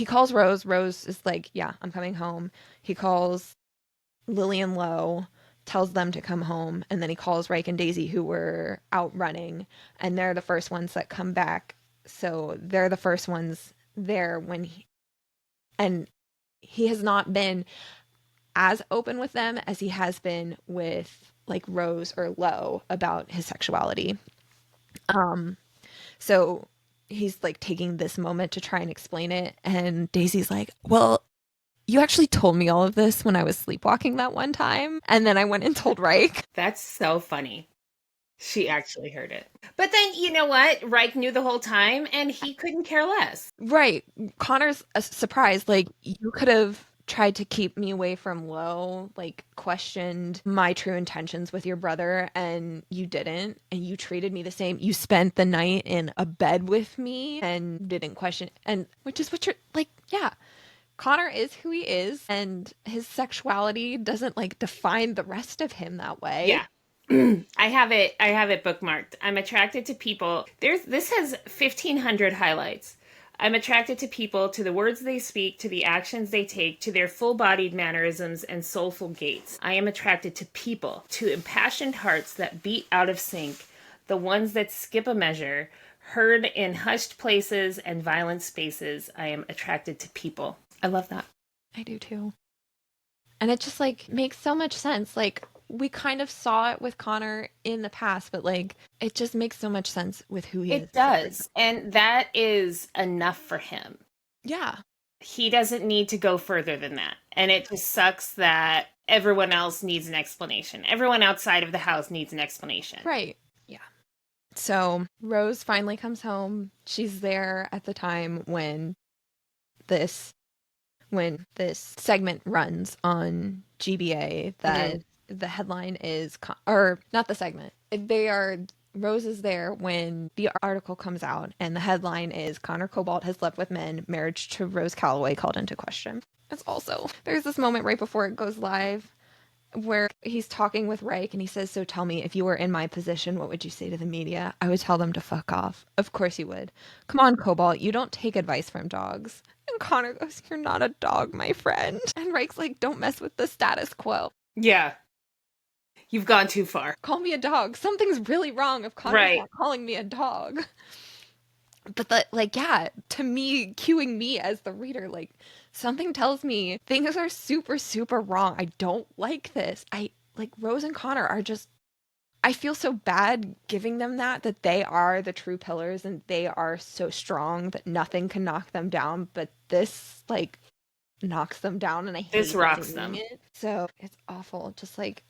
calls Rose. Rose is like, yeah, I'm coming home. He calls Lily and Lowe, tells them to come home, and then he calls Reich and Daisy, who were out running, and they're the first ones that come back. So they're the first ones there and he has not been as open with them as he has been with like Rose or Lowe about his sexuality. So he's like taking this moment to try and explain it, and Daisy's like, well, you actually told me all of this when I was sleepwalking that one time, and then I went and told Reich. That's so funny. She actually heard it. But then, you know what? Reich knew the whole time and he couldn't care less. Right. Connor's surprised. Like, you could have tried to keep me away from Lowe, like, questioned my true intentions with your brother, and you didn't. And you treated me the same. You spent the night in a bed with me and didn't question. And which is what you're like, yeah. Connor is who he is, and his sexuality doesn't like define the rest of him that way. Yeah. I have it bookmarked. I'm attracted to people. This has 1500 highlights. I'm attracted to people, to the words they speak, to the actions they take, to their full-bodied mannerisms and soulful gaits. I am attracted to people, to impassioned hearts that beat out of sync, the ones that skip a measure, heard in hushed places and violent spaces. I am attracted to people. I love that. I do too. And it just like makes so much sense. Like we kind of saw it with Connor in the past, but like it just makes so much sense with who he is. It does. And that is enough for him. Yeah. He doesn't need to go further than that. And it just sucks that everyone else needs an explanation. Everyone outside of the house needs an explanation. Right. Yeah. So Rose finally comes home. She's there at the time this when this segment runs on GBA that the headline is, or not the segment. Rose is there when the article comes out, and the headline is Connor Cobalt has slept with men, marriage to Rose Calloway called into question. It's also, there's this moment right before it goes live where he's talking with Reich and he says, so tell me, if you were in my position, what would you say to the media? I would tell them to fuck off. Of course you would. Come on, Cobalt, you don't take advice from dogs. And Connor goes, you're not a dog, my friend. And Reich's like, don't mess with the status quo. Yeah. You've gone too far. Call me a dog. Something's really wrong if Connor's not calling me a dog. But yeah, to me, cueing me as the reader, like, something tells me things are super, super wrong. I don't like this. Rose and Connor are just, I feel so bad giving them that they are the true pillars and they are so strong that nothing can knock them down. But this, like, knocks them down, and I hate this rocks them. it. So it's awful. Just like,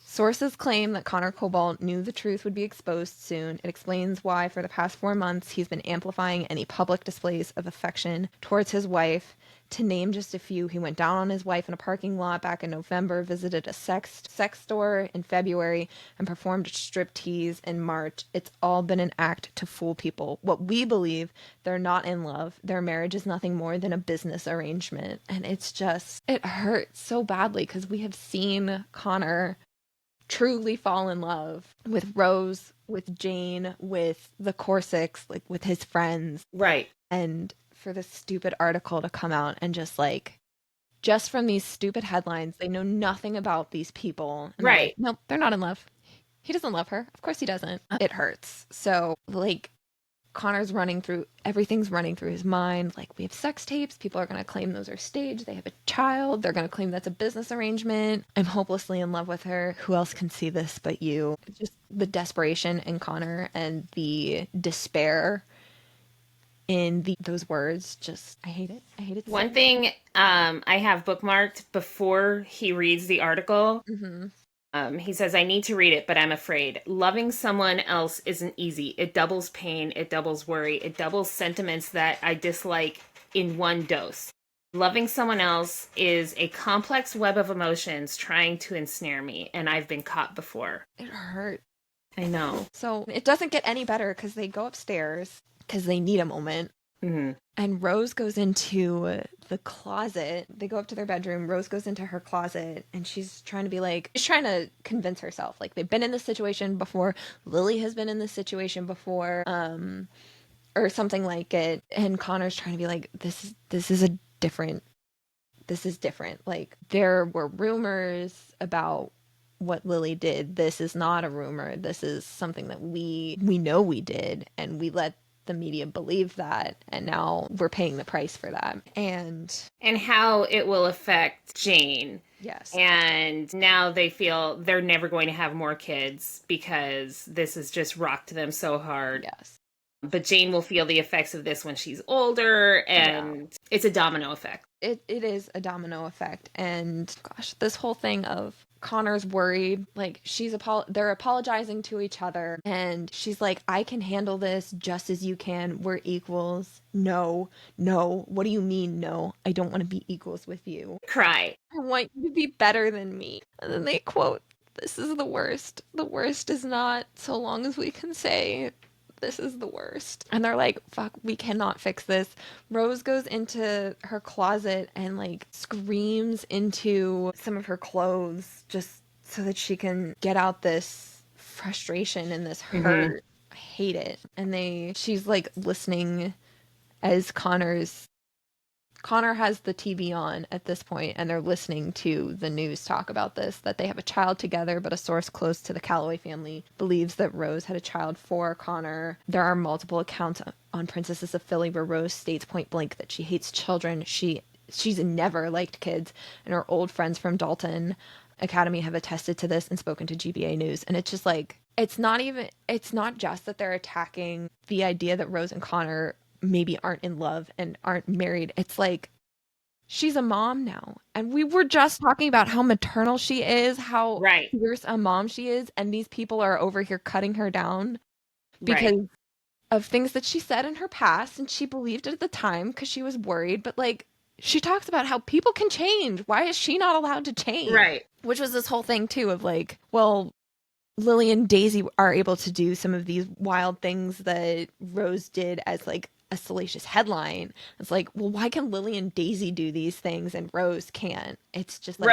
sources claim that Connor Cobalt knew the truth would be exposed soon. It explains why, for the past 4 months, he's been amplifying any public displays of affection towards his wife. To name just a few, he went down on his wife in a parking lot back in November, visited a sex store in February, and performed a striptease in March. It's all been an act to fool people. What we believe, they're not in love. Their marriage is nothing more than a business arrangement. And it's just, it hurts so badly because we have seen Connor truly fall in love with Rose, with Jane, with the Corsicks, like with his friends. Right. And for this stupid article to come out and just like, just from these stupid headlines, they know nothing about these people. And they're like, Right. nope, they're not in love. He doesn't love her. Of course he doesn't. It hurts. So, like, Connor's everything's running through his mind. Like, we have sex tapes. People are going to claim those are staged. They have a child. They're going to claim that's a business arrangement. I'm hopelessly in love with her. Who else can see this but you? Just the desperation in Connor and the despair in those words. Just, I hate it. I hate it so One thing I have bookmarked before he reads the article. much. He says, I need to read it, but I'm afraid. Loving someone else isn't easy. It doubles pain, it doubles worry, it doubles sentiments that I dislike in one dose. Loving someone else is a complex web of emotions trying to ensnare me, and I've been caught before. It hurt. I know. So it doesn't get any better because they go upstairs because they need a moment. Mm-hmm. And Rose goes into the closet. They go up to their bedroom. Rose goes into her closet and she's trying to convince herself. Like, they've been in this situation before. Lily has been in this situation before. Or something like it. And Connor's trying to be like, this is different. Like, there were rumors about what Lily did. This is not a rumor. This is something that we know we did, and we let the media believe that, and now we're paying the price for that. And how it will affect Jane. yes. And now they feel they're never going to have more kids because this has just rocked them so hard. Yes. But Jane will feel the effects of this when she's older, and it's a domino effect. It is a domino effect. And gosh, this whole thing of Connor's worried, like, they're apologizing to each other, and she's like, I can handle this just as you can. We're equals. No. What do you mean, no? I don't want to be equals with you. Cry. I want you to be better than me. And then they quote, this is the worst. The worst is not so long as we can say this is the worst. And they're like, fuck, we cannot fix this. Rose goes into her closet and like screams into some of her clothes just so that she can get out this frustration and this hurt. Mm-hmm. I hate it. And she's like listening as Connor has the TV on at this point, and they're listening to the news talk about this, that they have a child together, but a source close to the Calloway family believes that Rose had a child for Connor. There are multiple accounts on Princesses of Philly where Rose states point blank that she hates children. She's never liked kids, and her old friends from Dalton Academy have attested to this and spoken to GBA News. And it's just like, it's not just that they're attacking the idea that Rose and Connor maybe aren't in love and aren't married. It's like, she's a mom now. And we were just talking about how maternal she is, how fierce a mom she is. And these people are over here cutting her down because of things that she said in her past. And she believed it at the time because she was worried. But like, she talks about how people can change. Why is she not allowed to change? Right. Which was this whole thing too of like, well, Lily and Daisy are able to do some of these wild things that Rose did as like a salacious headline. It's like, well, why can Lily and Daisy do these things and Rose can't? It's just like,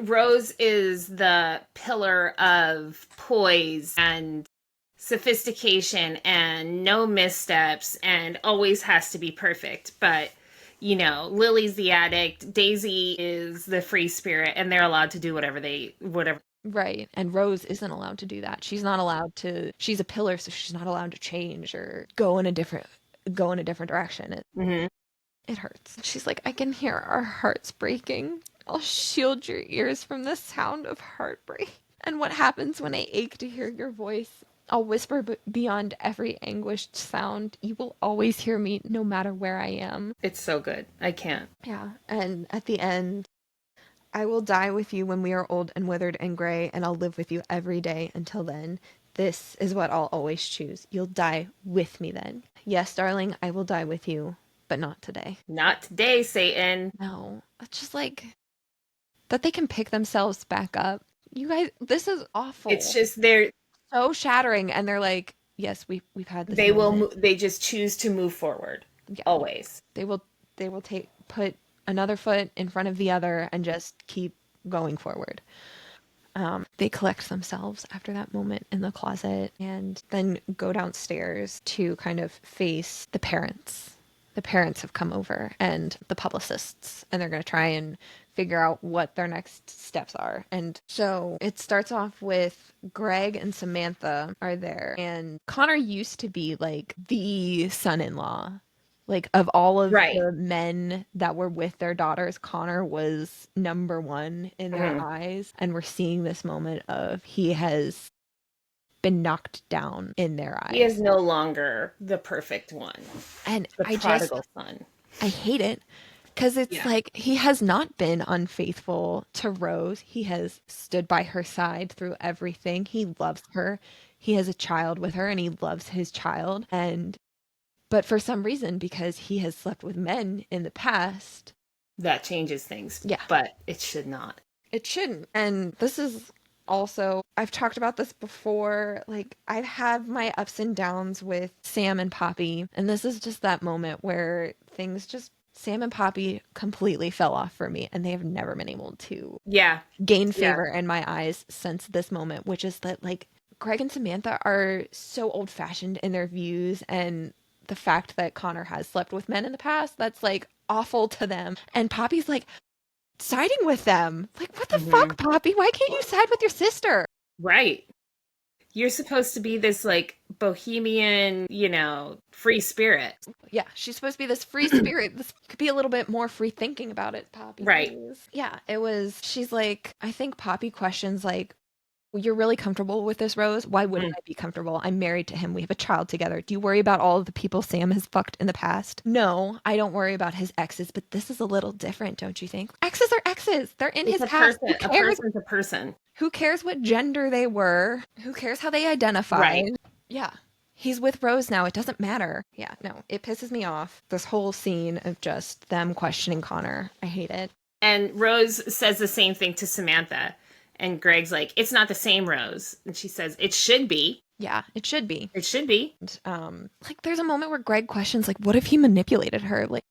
Rose is the pillar of poise and sophistication and no missteps and always has to be perfect. But Lily's the addict, Daisy is the free spirit, and they're allowed to do whatever. Right. And Rose isn't allowed to do that. She's not allowed to. She's a pillar, so she's not allowed to change or go in a different direction. It hurts. She's like, I can hear our hearts breaking. I'll shield your ears from the sound of heartbreak. And what happens when I ache to hear your voice? I'll whisper beyond every anguished sound. You will always hear me no matter where I am. It's so good. I can't. Yeah. And at the end, I will die with you when we are old and withered and gray, and I'll live with you every day until then. This is what I'll always choose. You'll die with me then. Yes, darling, I will die with you, but not today. Not today, Satan. No. It's just like that they can pick themselves back up. You guys, this is awful. It's just they're so shattering, and they're like, yes, we've had this. They just choose to move forward. Yeah. Always. They will put another foot in front of the other and just keep going forward. They collect themselves after that moment in the closet and then go downstairs to kind of face the parents the parents have come over and the publicists, and they're going to try and figure out what their next steps are. And so it starts off with Greg and Samantha are there, and Connor used to be like the son-in-law. Like, of all of Right. the men that were with their daughters, Connor was number one in their Mhm. eyes. And we're seeing this moment of he has been knocked down in their He is eyes. no longer the perfect one, And the prodigal son. I hate it because it's Yeah. like he has not been unfaithful to Rose. He has stood by her side through everything. He loves her. He has a child with her and he loves his child. And, but for some reason, because he has slept with men in the past, That changes things, yeah, but it should not. it shouldn't. And this is also, I've talked about this before. Like, I've had my ups and downs with Sam and Poppy. And this is just that moment where things just, Sam and Poppy completely fell off for me. And they have never been able to Yeah. gain Yeah. favor in my eyes since this moment, which is that, like, Greg and Samantha are so old fashioned in their views. And the fact that Connor has slept with men in the past, that's like awful to them. And Poppy's like, siding with them. Like, what the Hmm. fuck, Poppy? Why can't you side with your sister? Right. You're supposed to be this like bohemian, free spirit. Yeah, she's supposed to be this free spirit. This could be a little bit more free thinking about it, Poppy, Right. please. Yeah, it was. She's like, I think Poppy questions, like, well, you're really comfortable with this, Rose? Why wouldn't Mm. I be comfortable? I'm married to him. We have a child together. Do you worry about all of the people Sam has fucked in the past? No, I don't worry about his exes, but this is a little different, don't you think? Exes are exes. They're in It's his a past. Who person. A cares? person's a person. Who cares what gender they were? Who cares how they identified? Right. Yeah. He's with Rose now. It doesn't matter. Yeah, no, it pisses me off. This whole scene of just them questioning Connor. I hate it. And Rose says the same thing to Samantha. And Greg's like, it's not the same, Rose. And she says, it should be. Yeah, it should be. It should be. And, like, there's a moment where Greg questions, like, what if he manipulated her? Like,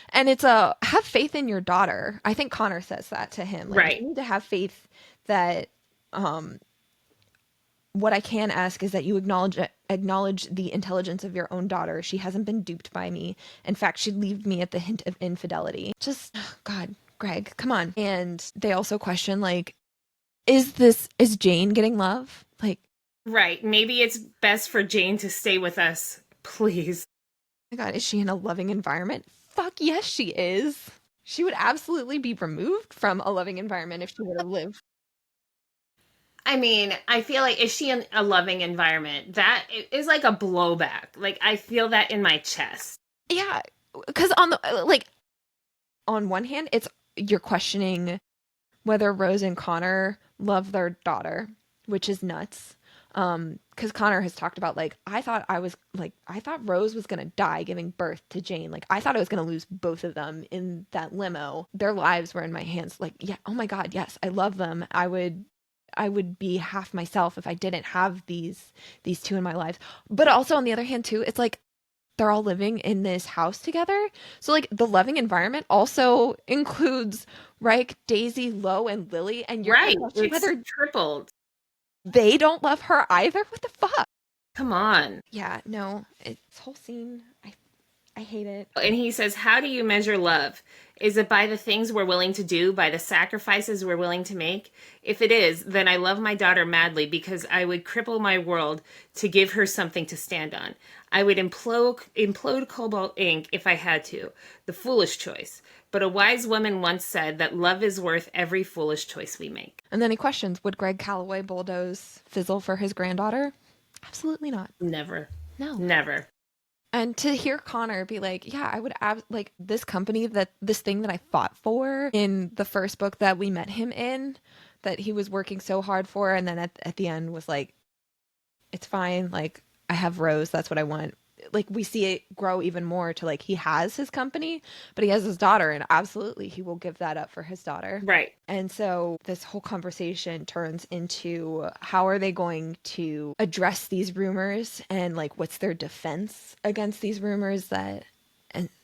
and it's a have faith in your daughter. I think Connor says that to him. Like, Right. you need to have faith that what I can ask is that you acknowledge the intelligence of your own daughter. She hasn't been duped by me. In fact, she leave me at the hint of infidelity. Just God, Greg, come on. And they also question, like, is Jane getting love? Like, Right. Maybe it's best for Jane to stay with us, please. oh my God, is she in a loving environment? Fuck yes, she is. She would absolutely be removed from a loving environment if she were to live. I mean, I feel like is she in a loving environment? That is like a blowback. Like I feel that in my chest. Yeah, because on the like, on one hand, it's you're questioning whether Rose and Connor love their daughter, which is nuts. Because Connor has talked about, like, I thought Rose was gonna die giving birth to Jane. Like, I thought I was gonna lose both of them in that limo. Their lives were in my hands. Like, yeah, oh my God, yes, I love them. I would be half myself if I didn't have these two in my life. But also on the other hand too, it's like they're all living in this house together. So like the loving environment also includes Reich, Daisy, Lo, and Lily, and you're gonna Right. question It's whether tripled. they don't love her either. What the fuck? Come on. Yeah, no, it's whole scene. I hate it. And he says, how do you measure love? Is it by the things we're willing to do, by the sacrifices we're willing to make? If it is, then I love my daughter madly because I would cripple my world to give her something to stand on. I would implode Cobalt Inc. if I had to. The foolish choice. But a wise woman once said that love is worth every foolish choice we make. And then he questions, would Greg Calloway bulldoze Fizzle for his granddaughter? Absolutely not. Never. No. Never. And to hear Connor be like, yeah, I would like this company, that this thing that I fought for in the first book that we met him in, that he was working so hard for, and then at the end was like, it's fine, like, I have Rose, that's what I want. Like, we see it grow even more to, like, he has his company, but he has his daughter, and absolutely he will give that up for his daughter. Right. And so this whole conversation turns into how are they going to address these rumors, and like what's their defense against these rumors, that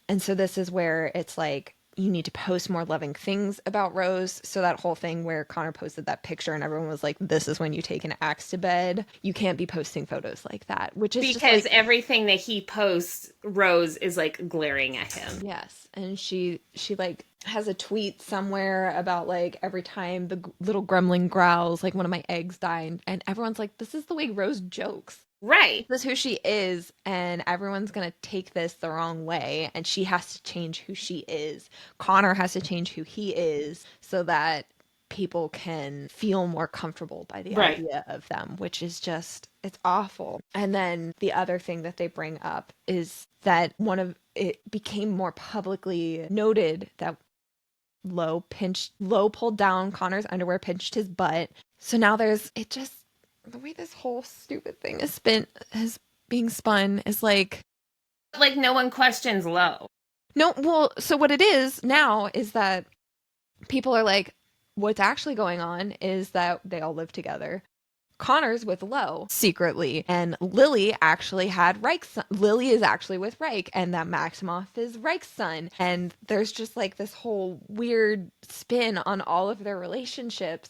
and so this is where it's like you need to post more loving things about Rose. So that whole thing where Connor posted that picture and everyone was like, this is when you take an axe to bed. You can't be posting photos like that, which is just Because like, everything that he posts, Rose is like glaring at him. yes. And she like has a tweet somewhere about like every time the little gremlin growls, like one of my eggs died. And everyone's like, this is the way Rose jokes. Right. This is who she is, and everyone's gonna take this the wrong way, and she has to change who she is. Connor has to change who he is so that people can feel more comfortable by the Right. idea of them, which is just, it's awful. And then the other thing that they bring up is that it became more publicly noted that Low pulled down Connor's underwear, pinched his butt. So now the way this whole stupid thing is being spun is Like no one questions Low. no, well, so what it is now is that people are like, what's actually going on is that they all live together. Connor's with Lowe secretly, and Lily actually had Reich's son. Lily is actually with Reich, and that Maximoff is Reich's son. And there's just like this whole weird spin on all of their relationships,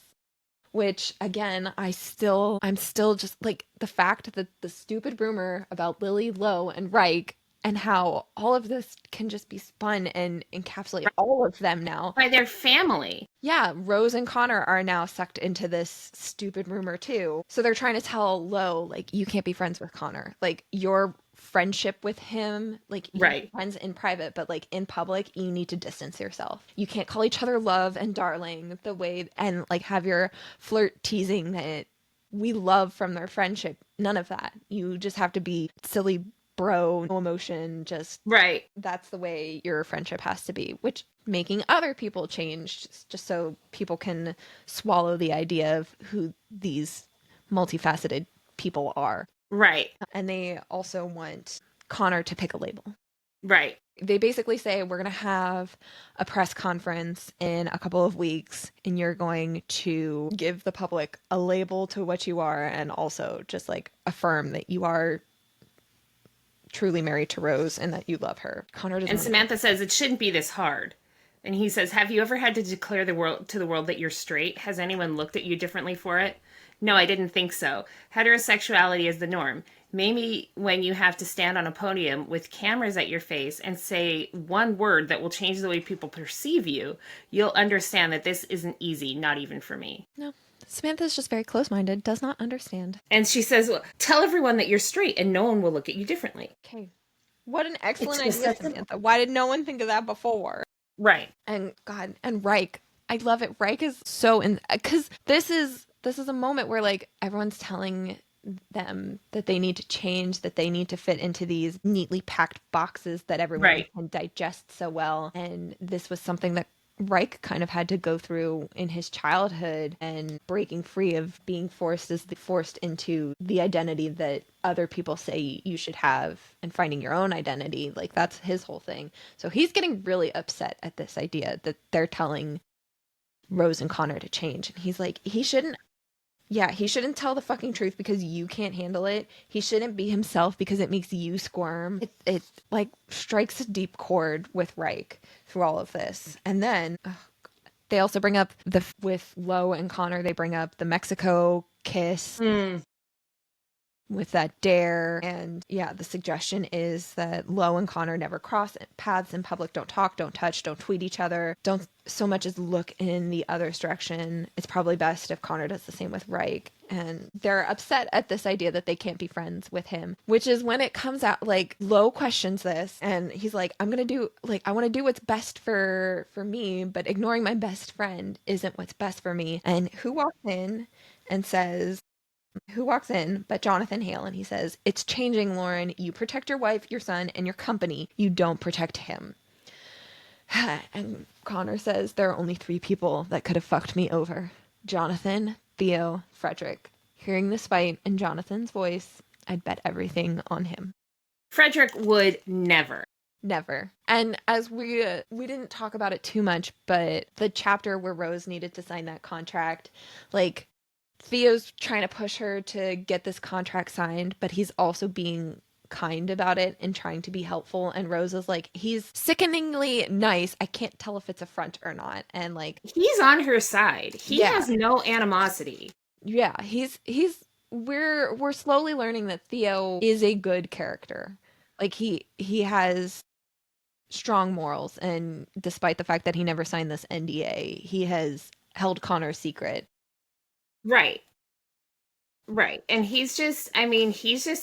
which again, I'm still just like the fact that the stupid rumor about Lily, Lowe, and Reich and how all of this can just be spun and encapsulate all of them now. By their family. Yeah, Rose and Connor are now sucked into this stupid rumor too. So they're trying to tell Lo, like, you can't be friends with Connor. Like, your friendship with him, like, you can be Right. friends in private, but like in public, you need to distance yourself. You can't call each other love and darling the way, and like have your flirt teasing that we love from their friendship. None of that. You just have to be silly bro, no emotion, just Right. that's the way your friendship has to be, which making other people change just so people can swallow the idea of who these multifaceted people are. Right. And they also want Connor to pick a label. Right. They basically say, we're going to have a press conference in a couple of weeks, and you're going to give the public a label to what you are, and also just like affirm that you are truly married to Rose and that you love her. Connor doesn't. And Samantha says it shouldn't be this hard. And he says, "Have you ever had to declare to the world that you're straight? Has anyone looked at you differently for it?" No, I didn't think so. Heterosexuality is the norm. Maybe when you have to stand on a podium with cameras at your face and say one word that will change the way people perceive you, you'll understand that this isn't easy, not even for me. No. Samantha's just very close-minded, does not understand. And she says, well, tell everyone that you're straight and no one will look at you differently. Okay. What an excellent It's just idea, that Samantha. simple. Why did no one think of that before? Right. And God, and Reich. I love it. Reich is so in, because this is a moment where like everyone's telling them that they need to change, that they need to fit into these neatly packed boxes that everyone Right. can digest so well. And this was something that Reich kind of had to go through in his childhood, and breaking free of being forced into the identity that other people say you should have, and finding your own identity. Like, that's his whole thing. So he's getting really upset at this idea that they're telling Rose and Connor to change. And he's like, he shouldn't tell the fucking truth because you can't handle it. He shouldn't be himself because it makes you squirm. It like strikes a deep chord with Reich through all of this. And then they also bring up with Lo and Connor, they bring up the Mexico kiss. With that dare. And yeah, the suggestion is that Lo and Connor never cross paths in public, don't talk, don't touch, don't tweet each other, don't so much as look in the other's direction. It's probably best if Connor does the same with Reich. And they're upset at this idea that they can't be friends with him, which is when it comes out, like, Lo questions this and he's like, I want to do what's best for me, but ignoring my best friend isn't what's best for me. And who walks in but Jonathan Hale, and he says, it's changing, Lauren. You protect your wife, your son, and your company. You don't protect him. And Connor says, there are only 3 people that could have fucked me over: Jonathan, Theo, Frederick. Hearing this fight in Jonathan's voice, I'd bet everything on him. Frederick would never. Never. And as we didn't talk about it too much, but the chapter where Rose needed to sign that contract, like, Theo's trying to push her to get this contract signed, but he's also being kind about it and trying to be helpful. And Rose is like, he's sickeningly nice. I can't tell if it's a front or not. And like, He's on her side. He yeah, has no animosity. yeah, we're slowly learning that Theo is a good character. Like he has strong morals, and despite the fact that he never signed this NDA, he has held Connor's secret. Right. Right. And he's just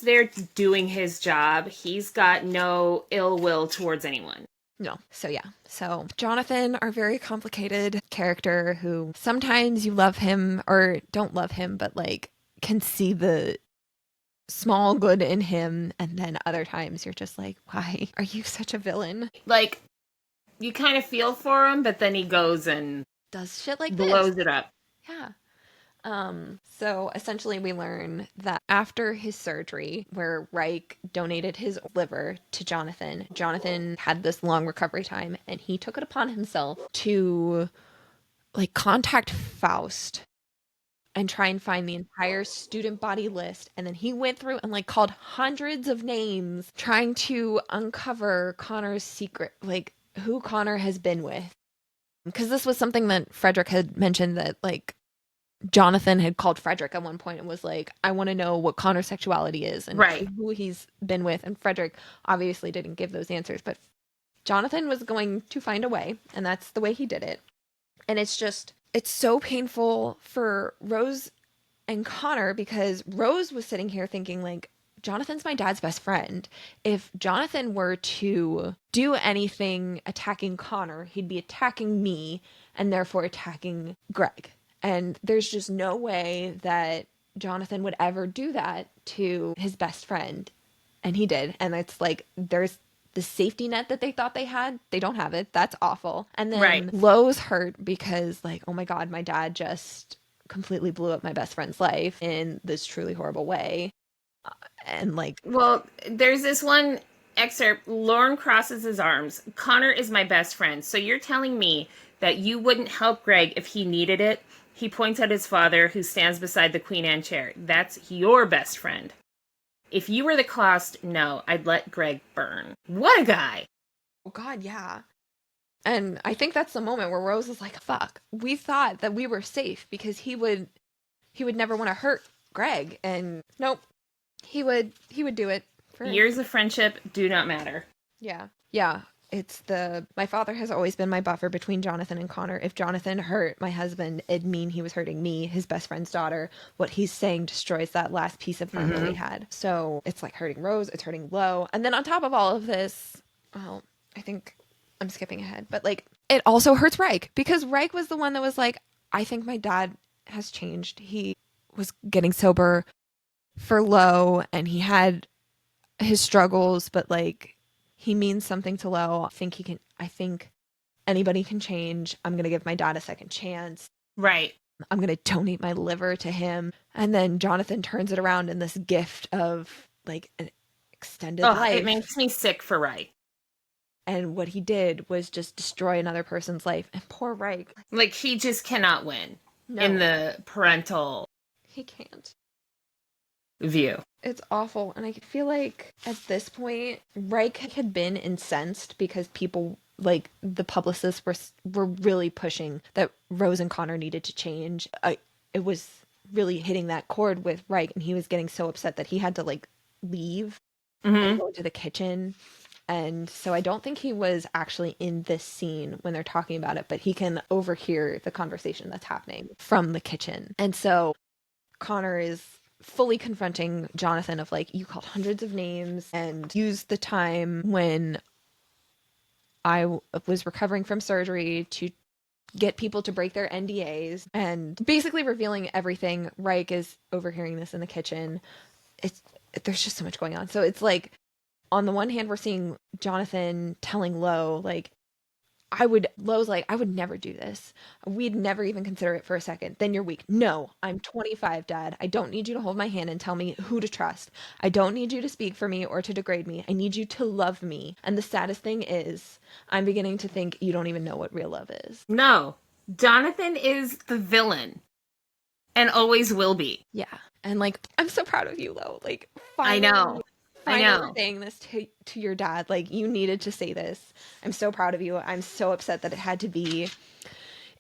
there doing his job. He's got no ill will towards anyone. No. So yeah. So Jonathan, our very complicated character who sometimes you love him or don't love him, but like can see the small good in him, and then other times you're just like, why are you such a villain? Like, you kind of feel for him, but then he goes and Does shit like this. blows it up. Yeah. So essentially we learn that after his surgery, where Reich donated his liver to Jonathan, Jonathan had this long recovery time, and he took it upon himself to like contact Faust and try and find the entire student body list. And then he went through and like called hundreds of names trying to uncover Connor's secret, like who Connor has been with. Because this was something that Frederick had mentioned, that like Jonathan had called Frederick at one point and was like, I want to know what Connor's sexuality is and Right. who he's been with. And Frederick obviously didn't give those answers, but Jonathan was going to find a way, and that's the way he did it. And it's so painful for Rose and Connor, because Rose was sitting here thinking like, Jonathan's my dad's best friend. If Jonathan were to do anything attacking Connor, he'd be attacking me and therefore attacking Greg. And there's just no way that Jonathan would ever do that to his best friend. And he did. And it's like, there's the safety net that they thought they had. They don't have it. That's awful. And then Right. Lowe's hurt because, like, oh my God, my dad just completely blew up my best friend's life in this truly horrible way. And like, Well, there's this one excerpt. Lorne crosses his arms. Connor is my best friend. So you're telling me that you wouldn't help Greg if he needed it? He points at his father, who stands beside the Queen Anne chair. That's your best friend. If you were the cost, no, I'd let Greg burn. What a guy. oh God, yeah. And I think that's the moment where Rose is like, fuck, we thought that we were safe because he would never want to hurt Greg. And nope, he would do it. Years of friendship do not matter. Yeah. Yeah. My father has always been my buffer between Jonathan and Connor. If Jonathan hurt my husband, it'd mean he was hurting me, his best friend's daughter. What he's saying destroys that last piece of friend that we had. So it's like hurting Rose, it's hurting Lo. And then on top of all of this, well, I think I'm skipping ahead, but like it also hurts Reich, because Reich was the one that was like, I think my dad has changed. He was getting sober for Lo and he had his struggles, but like he means something to Lo. I think anybody can change. I'm going to give my dad a second chance. Right. I'm going to donate my liver to him. And then Jonathan turns it around in this gift of like an extended life. It makes me sick for Reich. And what he did was just destroy another person's life. And poor Reich. Like, he just cannot win in the parental He can't. view. It's awful. And I feel like at this point, Reich had been incensed because people, like the publicists, were really pushing that Rose and Connor needed to change. It was really hitting that chord with Reich, and he was getting so upset that he had to like leave and go to the kitchen. And so I don't think he was actually in this scene when they're talking about it, but he can overhear the conversation that's happening from the kitchen. And so Connor is fully confronting Jonathan of like, you called hundreds of names and used the time when I was recovering from surgery to get people to break their NDAs, and basically revealing everything. Reich is overhearing this in the kitchen. There's just so much going on. So it's like, on the one hand, we're seeing Jonathan telling Lo, like, Lo's like, I would never do this. We'd never even consider it for a second. Then you're weak. No, I'm 25, Dad. I don't need you to hold my hand and tell me who to trust. I don't need you to speak for me or to degrade me. I need you to love me. And the saddest thing is, I'm beginning to think you don't even know what real love is. No, Jonathan is the villain and always will be. Yeah. And like, I'm so proud of you, Lo. Like, I know. I finally know. saying this to your dad. Like, you needed to say this. I'm so proud of you. I'm so upset that it had to be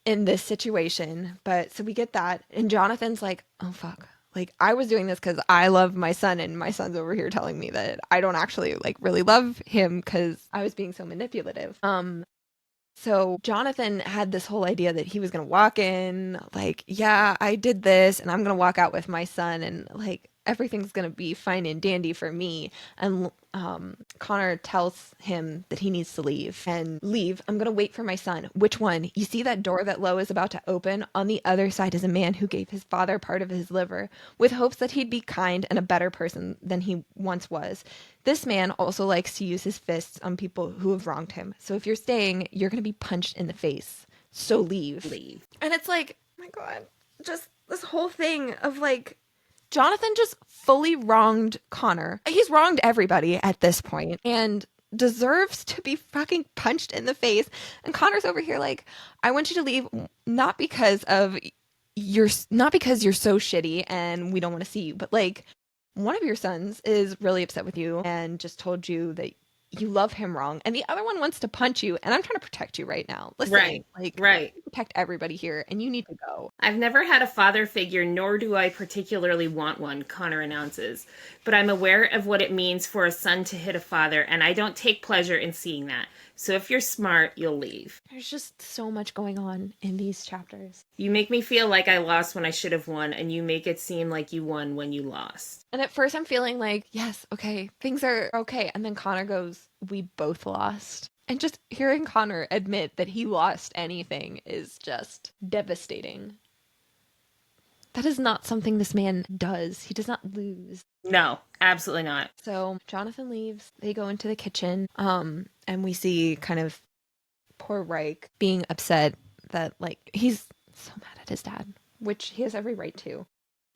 in this situation. But so we get that. And Jonathan's like, oh, fuck. Like, I was doing this because I love my son, and my son's over here telling me that I don't actually like really love him because I was being so manipulative. So Jonathan had this whole idea that he was gonna walk in, like, yeah, I did this, and I'm gonna walk out with my son, and like everything's gonna be fine and dandy for me. And Connor tells him that he needs to leave and leave. I'm gonna wait for my son. Which one? You see that door that Lo is about to open? On the other side is a man who gave his father part of his liver, with hopes that he'd be kind and a better person than he once was. This man also likes to use his fists on people who have wronged him. So if you're staying, you're going to be punched in the face. So leave. Leave. And it's like, oh my God, just this whole thing of like, Jonathan just fully wronged Connor. He's wronged everybody at this point and deserves to be fucking punched in the face. And Connor's over here like, I want you to leave, not because of not because you're so shitty and we don't want to see you, but like, one of your sons is really upset with you and just told you that you love him wrong, and the other one wants to punch you, and I'm trying to protect you right now. Listen, Right. like, Right. protect everybody here, and you need to go. I've never had a father figure, nor do I particularly want one, Connor announces. But I'm aware of what it means for a son to hit a father, and I don't take pleasure in seeing that. So if you're smart, you'll leave. There's just so much going on in these chapters. You make me feel like I lost when I should have won, and you make it seem like you won when you lost. And at first I'm feeling like, yes, okay, things are okay. And then Connor goes, we both lost. And just hearing Connor admit that he lost anything is just devastating. That is not something this man does. He does not lose. No, absolutely not. So Jonathan leaves. They go into the kitchen. And we see kind of poor Reich being upset that like he's so mad at his dad, which he has every right to.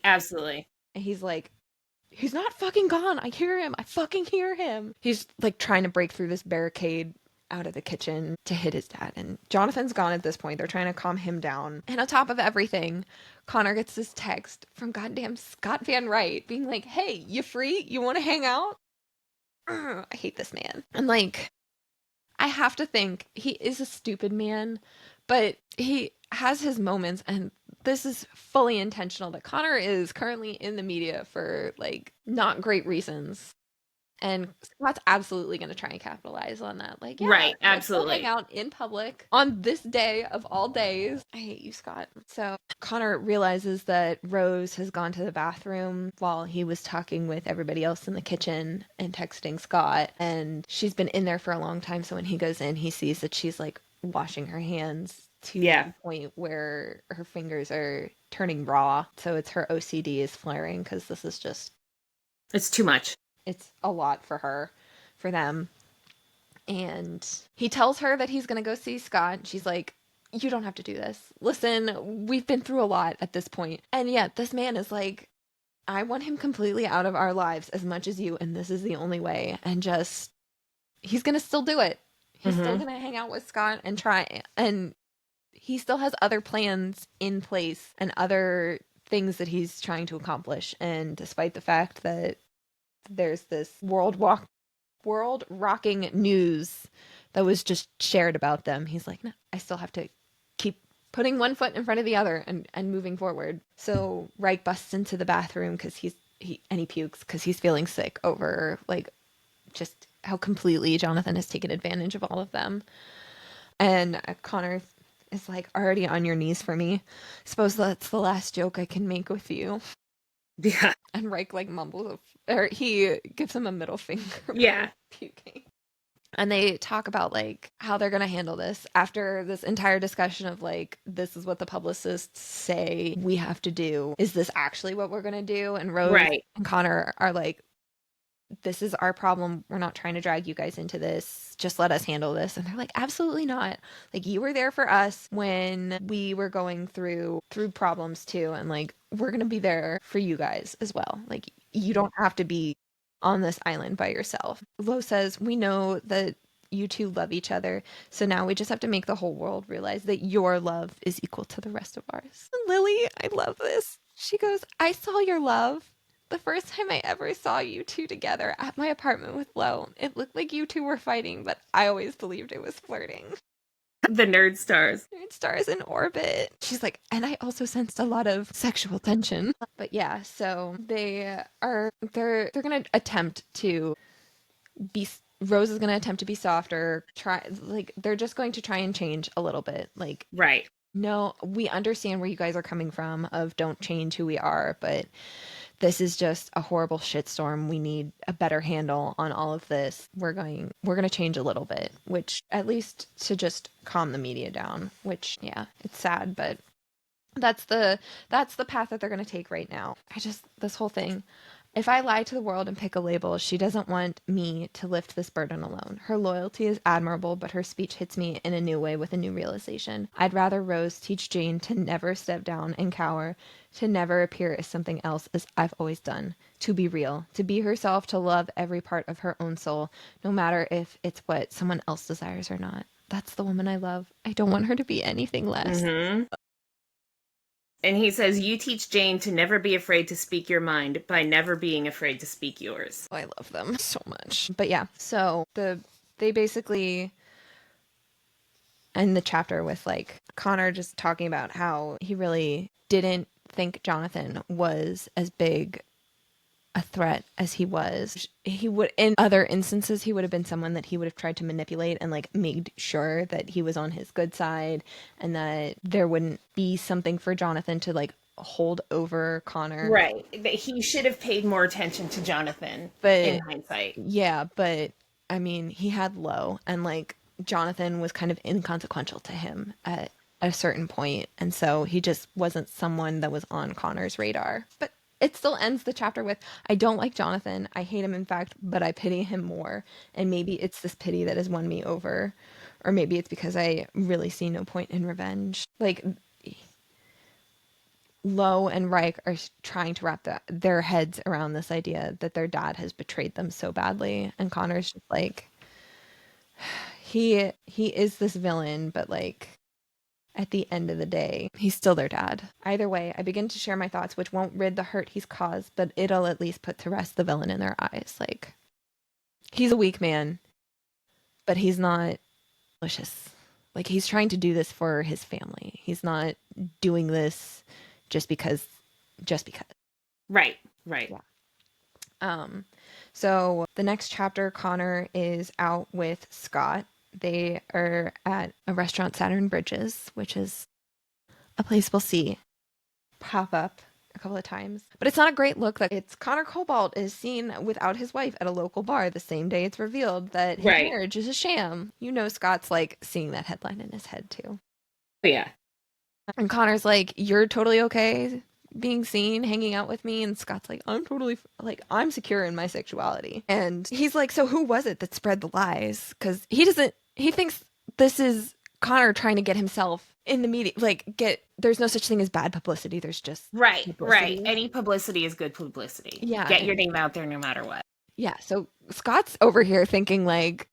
Absolutely. And he's like, he's not fucking gone. I hear him. I fucking hear him. He's like trying to break through this barricade out of the kitchen to hit his dad. And Jonathan's gone at this point. They're trying to calm him down. And on top of everything, Connor gets this text from goddamn Scott Van Wright being like, hey, you free? You want to hang out? Ugh, I hate this man. And like, I have to think he is a stupid man, but he has his moments, and this is fully intentional that Connor is currently in the media for like not great reasons. And Scott's absolutely going to try and capitalize on that. Like, yeah, Right, let's go absolutely. hang out in public on this day of all days. I hate you, Scott. So Connor realizes that Rose has gone to the bathroom while he was talking with everybody else in the kitchen and texting Scott. And she's been in there for a long time. So when he goes in, he sees that she's like washing her hands to the point where her fingers are turning raw. So it's her OCD is flaring because this is just, it's too much. It's a lot for her, for them. And he tells her that he's going to go see Scott. She's like, you don't have to do this. Listen, we've been through a lot at this point. And yet this man is like, I want him completely out of our lives as much as you. And this is the only way. And just, he's going to still do it. He's still going to hang out with Scott and try. And he still has other plans in place and other things that he's trying to accomplish. And despite the fact that there's this world rocking news that was just shared about them, he's like, no, I still have to keep putting one foot in front of the other and moving forward. So Reich busts into the bathroom because he pukes because he's feeling sick over like just how completely Jonathan has taken advantage of all of them. And Connor is like, already on your knees for me. Suppose that's the last joke I can make with you. Yeah. And Reich like mumbles, or he gives him a middle finger. Yeah. Puking. And they talk about like how they're gonna handle this after this entire discussion of like, this is what the publicists say we have to do. Is this actually what we're gonna do? And Rose and Connor are like, this is our problem. We're not trying to drag you guys into this. Just let us handle this. And they're like, absolutely not. Like, you were there for us when we were going through problems too. And like, we're going to be there for you guys as well. Like, you don't have to be on this island by yourself. Lo says, we know that you two love each other. So now we just have to make the whole world realize that your love is equal to the rest of ours. And Lily, I love this. She goes, I saw your love, The first time I ever saw you two together at my apartment with Lo, it looked like you two were fighting, but I always believed it was flirting. The nerd stars. Nerd stars in orbit. She's like, and I also sensed a lot of sexual tension. But yeah, so they're gonna attempt to be Rose is gonna attempt to be softer. They're just going to try and change a little bit. Like, Right. no, we understand where you guys are coming from of don't change who we are, but this is just a horrible shitstorm. We need a better handle on all of this. We're going to change a little bit, which at least to just calm the media down, which yeah, it's sad, but that's the path that they're going to take right now. This whole thing. If I lie to the world and pick a label, she doesn't want me to lift this burden alone. Her loyalty is admirable, but her speech hits me in a new way with a new realization. I'd rather Rose teach Jane to never step down and cower, to never appear as something else as I've always done, to be real, to be herself, to love every part of her own soul, no matter if it's what someone else desires or not. That's the woman I love. I don't want her to be anything less. Mm-hmm. And he says, you teach Jane to never be afraid to speak your mind by never being afraid to speak yours. I love them so much. But yeah, so they basically end the chapter with like Connor just talking about how he really didn't think Jonathan was as big a threat as he was. He would, in other instances, he would have been someone that he would have tried to manipulate and like made sure that he was on his good side and that there wouldn't be something for Jonathan to like hold over Connor. Right. He should have paid more attention to Jonathan in hindsight. Yeah, but I mean, he had Lo, and like Jonathan was kind of inconsequential to him at a certain point, and so he just wasn't someone that was on Connor's radar. But it still ends the chapter with, I don't like Jonathan. I hate him, in fact, but I pity him more. And maybe it's this pity that has won me over. Or maybe it's because I really see no point in revenge. Like, Lo and Reich are trying to wrap their heads around this idea that their dad has betrayed them so badly. And Connor's just like, he is this villain, but like, at the end of the day, he's still their dad. Either way, I begin to share my thoughts, which won't rid the hurt he's caused, but it'll at least put to rest the villain in their eyes. Like, he's a weak man, but he's not malicious. Like, he's trying to do this for his family. He's not doing this just because. Right. Yeah. So the next chapter, Connor is out with Scott. They are at a restaurant, Saturn Bridges, which is a place we'll see pop up a couple of times. But it's not a great look. That it's Connor Cobalt is seen without his wife at a local bar the same day it's revealed that his marriage is a sham. You know, Scott's like seeing that headline in his head too. Yeah. And Connor's like, you're totally okay being seen hanging out with me, and Scott's like, I'm totally I'm secure in my sexuality. And he's like, so who was it that spread the lies? Because he thinks this is Connor trying to get himself in the media, there's no such thing as bad publicity, there's just publicity. Any publicity is good publicity. Yeah, get your name out there no matter what. Yeah, so Scott's over here thinking like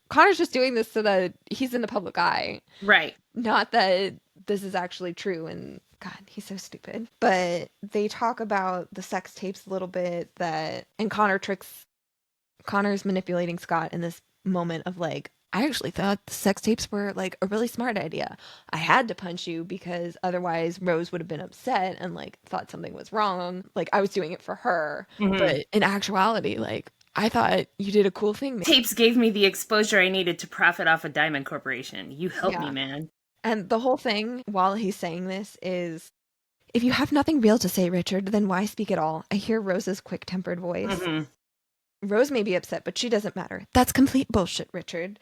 Connor's just doing this so that he's in the public eye, right? Not that this is actually true. And God, he's so stupid. But they talk about the sex tapes a little bit, and Connor's manipulating Scott in this moment of like, I actually thought the sex tapes were like a really smart idea. I had to punch you because otherwise Rose would have been upset and like thought something was wrong. Like I was doing it for her. Mm-hmm. But in actuality, like I thought you did a cool thing. Tapes gave me the exposure I needed to profit off of Diamond Corporation. You helped me, man. And the whole thing while he's saying this is, if you have nothing real to say, Richard, then why speak at all? I hear Rose's quick-tempered voice. Mm-hmm. Rose may be upset, but she doesn't matter. That's complete bullshit, Richard.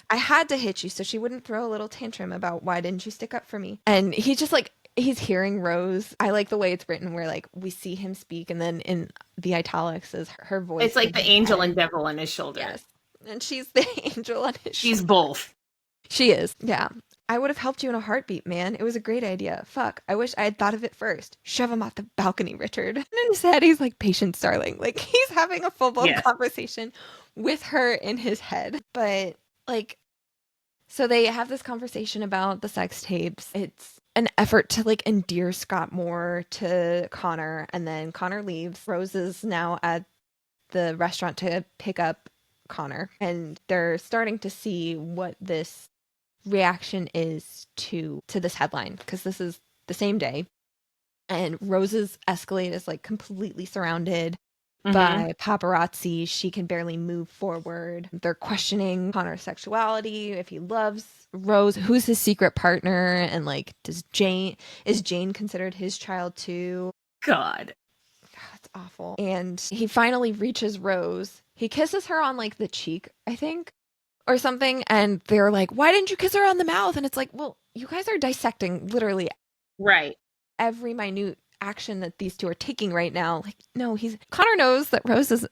I had to hit you so she wouldn't throw a little tantrum about why didn't you stick up for me. And he's just like, he's hearing Rose. I like the way it's written where like we see him speak and then in the italics is her voice. It's like the angel and devil on his shoulder. Yes. And she's the angel on his shoulder. She's both. She is. Yeah. I would have helped you in a heartbeat, man. It was a great idea. Fuck. I wish I had thought of it first. Shove him off the balcony, Richard. And in his head, he's like, patience, darling. Like, he's having a full-blown conversation with her in his head. But, like, so they have this conversation about the sex tapes. an effort to like endear Scott more to Connor, and then Connor leaves. Rose is now at the restaurant to pick up Connor, and they're starting to see what this reaction is to this headline, because this is the same day, and Rose's Escalade is like completely surrounded Mm-hmm. by paparazzi. She can barely move forward. They're questioning Connor's sexuality, if he loves Rose, who's his secret partner, and like is Jane considered his child too? God. That's awful. And he finally reaches Rose. He kisses her on like the cheek, I think, or something, and they're like, "Why didn't you kiss her on the mouth?" And it's like, well, you guys are dissecting literally Right. every minute action that these two are taking right now. Like, no, Connor knows that Rose is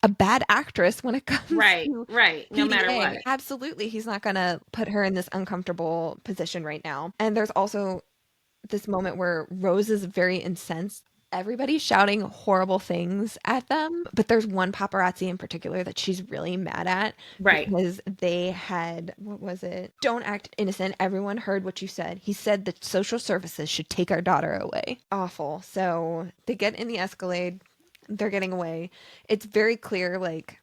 a bad actress when it comes Right. to Right. No matter PDA. what. Absolutely, he's not going to put her in this uncomfortable position right now. And there's also this moment where Rose is very incensed. Everybody's shouting horrible things at them, but there's one paparazzi in particular that she's really mad at Right. because they had, what was it? Don't act innocent. Everyone heard what you said. He said that social services should take our daughter away. Awful. So they get in the Escalade. They're getting away. It's very clear, like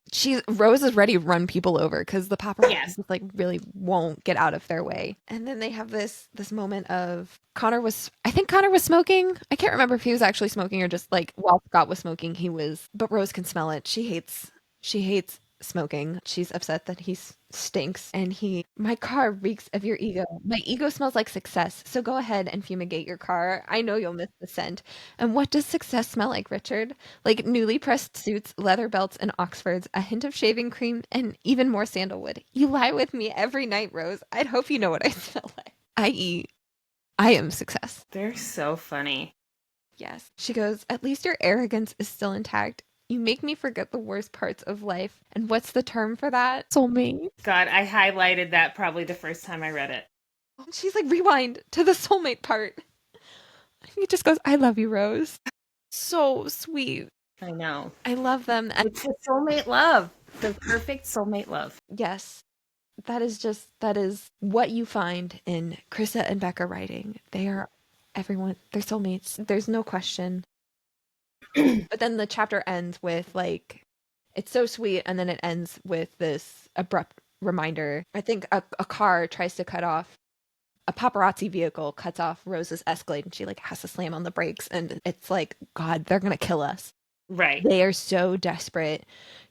Rose is ready to run people over because the paparazzi Yes. just like really won't get out of their way. And then they have this moment of I think Connor was smoking. I can't remember if he was actually smoking or just like while Scott was smoking, but Rose can smell it. She hates smoking. She's upset that stinks, and my car reeks of your ego. My ego smells like success. So go ahead and fumigate your car. I know you'll miss the scent. And what does success smell like, Richard? Like newly pressed suits, leather belts, and Oxfords, a hint of shaving cream, and even more sandalwood. You lie with me every night, Rose. I'd hope you know what I smell like. I.e., I am success. They're so funny. Yes. She goes, at least your arrogance is still intact. You make me forget the worst parts of life. And what's the term for that? Soulmate. God, I highlighted that probably the first time I read it. She's like, rewind to the soulmate part. He just goes, I love you, Rose. So sweet. I know. I love them. And It's a soulmate love. The perfect soulmate love. yes, that is what you find in Krista and Becca writing. They're soulmates. There's no question. But then the chapter ends with like, it's so sweet, and then it ends with this abrupt reminder. I think a car tries to cut off a paparazzi vehicle cuts off Rose's Escalade, and she like has to slam on the brakes, and it's like, God, they're gonna kill us. Right. They are so desperate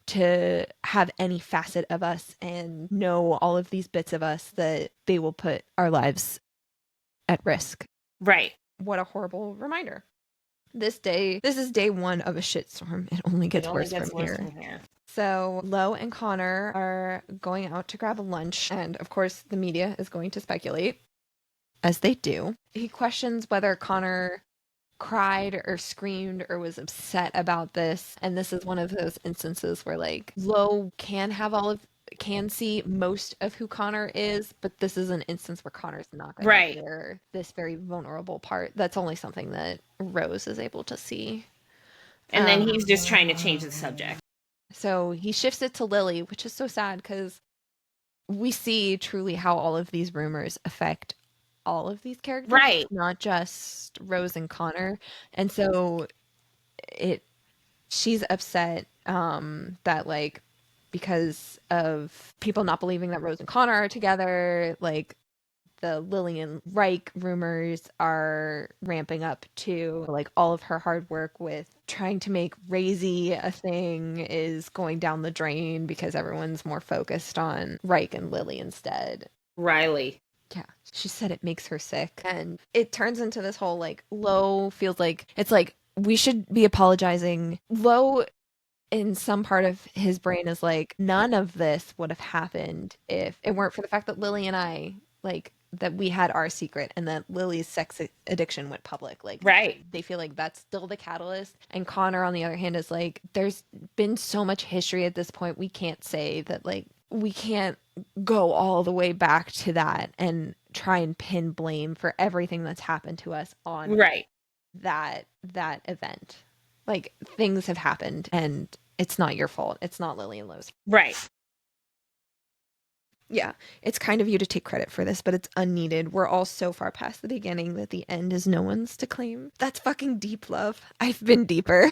to have any facet of us and know all of these bits of us that they will put our lives at risk. Right. What a horrible reminder. This is day one of a shitstorm. It only gets worse from here. So Lo and Connor are going out to grab a lunch, and of course the media is going to speculate, as they do. He questions whether Connor cried or screamed or was upset about this, and this is one of those instances where like Lo can see most of who Connor is, but this is an instance where Connor's not going to hear this very vulnerable part. That's only something that Rose is able to see. And then he's just trying to change the subject. So he shifts it to Lily, which is so sad because we see truly how all of these rumors affect all of these characters, right? Not just Rose and Connor. And so she's upset that like because of people not believing that Rose and Connor are together, like the Lily and Reich rumors are ramping up too. Like all of her hard work with trying to make Razy a thing is going down the drain because everyone's more focused on Reich and Lily instead. Riley. Yeah, she said it makes her sick. And it turns into this whole like Lo feels like it's like we should be apologizing. Lo in some part of his brain is like, none of this would have happened if it weren't for the fact that Lily and I, like, that we had our secret and that Lily's sex addiction went public. Like, right. They feel like that's still the catalyst. And Connor, on the other hand, is like, there's been so much history at this point. We can't say that, like, we can't go all the way back to that and try and pin blame for everything that's happened to us on that event. Like, things have happened and it's not your fault. It's not Lily and Lo's. Right. Yeah, it's kind of you to take credit for this, but it's unneeded. We're all so far past the beginning that the end is no one's to claim. That's fucking deep love. I've been deeper.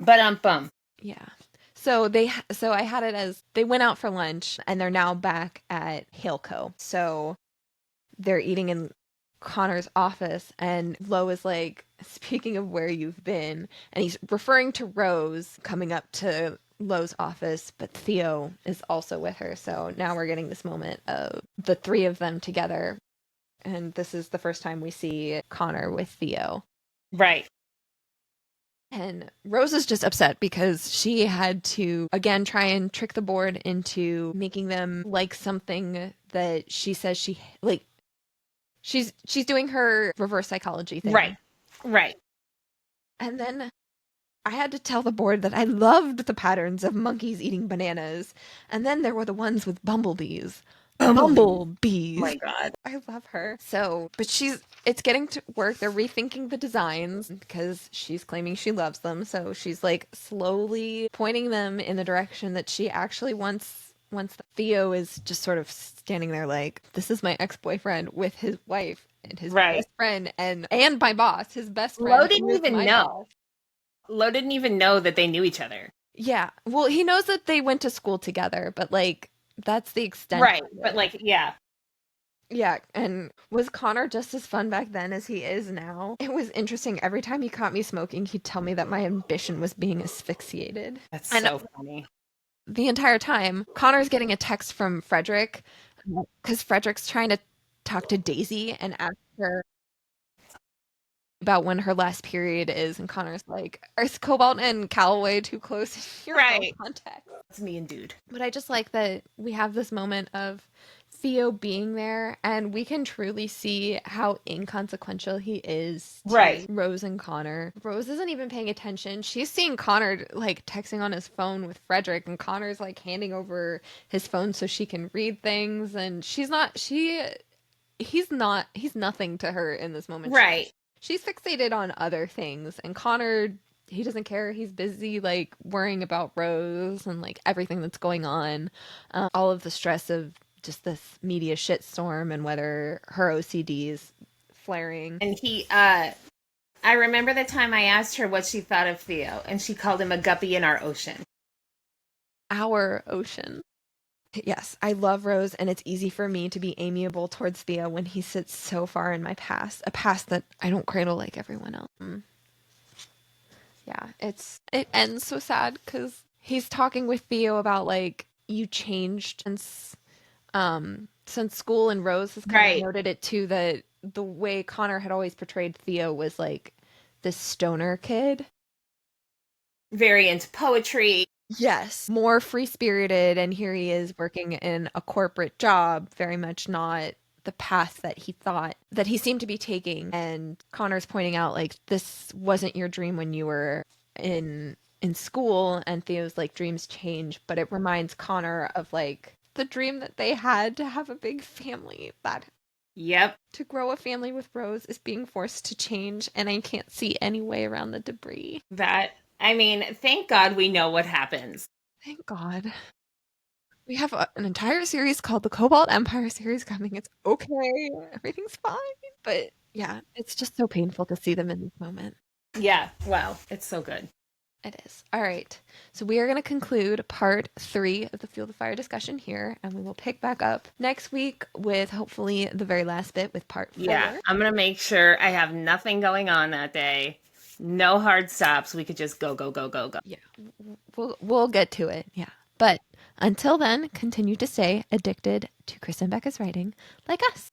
But bum. Yeah. So I had it as they went out for lunch and they're now back at Haleco. So they're eating in Connor's office and Lo is like, speaking of where you've been, and he's referring to Rose coming up to Lo's office, but Theo is also with her. So now we're getting this moment of the three of them together. And this is the first time we see Connor with Theo. Right. And Rose is just upset because she had to again try and trick the board into making them like something that she says she like she's doing her reverse psychology thing. Right. Right. And then I had to tell the board that I loved the patterns of monkeys eating bananas. And then there were the ones with bumblebees. Oh Bumblebees. my God. I love her. So, but it's getting to work. They're rethinking the designs because she's claiming she loves them. So she's like slowly pointing them in the direction that she actually wants. Once Theo is just sort of standing there like, this is my ex-boyfriend with his wife and his Right. best friend and my boss, his best Lo friend didn't who is even my know. boss. Lo didn't even know that they knew each other. Yeah. Well, he knows that they went to school together, but like that's the extent. Right. Of it. But like, yeah. Yeah, and was Connor just as fun back then as he is now? It was interesting. Every time he caught me smoking, he'd tell me that my ambition was being asphyxiated. That's And so funny. the entire time, Connor's getting a text from Frederick because Frederick's trying to talk to Daisy and ask her about when her last period is, and Connor's like, "Are Cobalt and Calloway too close in your phone Right. contact?" It's me and dude. But I just like that we have this moment of Theo being there and we can truly see how inconsequential he is to Right. Rose and Connor. Rose isn't even paying attention. She's seeing Connor like texting on his phone with Frederick and Connor's like handing over his phone so she can read things and he's nothing to her in this moment. Right. She's fixated on other things and Connor he doesn't care. He's busy like worrying about Rose and like everything that's going on. All of the stress of just this media shitstorm and whether her OCD is flaring. And I remember the time I asked her what she thought of Theo, and she called him a guppy in our ocean. Our ocean. Yes, I love Rose, and it's easy for me to be amiable towards Theo when he sits so far in my past, a past that I don't cradle like everyone else. Yeah, it ends so sad because he's talking with Theo about like you changed since school, and Rose has kind of Right. noted it too that the way Connor had always portrayed Theo was like this stoner kid. Very into poetry. Yes, more free spirited, and here he is working in a corporate job, very much not the path that he thought that he seemed to be taking. And Connor's pointing out like this wasn't your dream when you were in school, and Theo's like dreams change, but it reminds Connor of like the dream that they had to have a big family, that Yep. to grow a family with Rose is being forced to change, and I can't see any way around the debris. I mean, thank God we know what happens. Thank God. We have an entire series called the Cobalt Empire series coming. It's okay. Everything's fine. But yeah, it's just so painful to see them in this moment. Yeah. Wow. It's so good. It is. All right. So we are going to conclude part 3 of the Fuel the Fire discussion here, and we will pick back up next week with hopefully the very last bit with part 4. Yeah. I'm going to make sure I have nothing going on that day. No hard stops. We could just go, go, go, go, go. Yeah. We'll get to it. Yeah. But until then, continue to stay addicted to Krista and Becca's writing like us.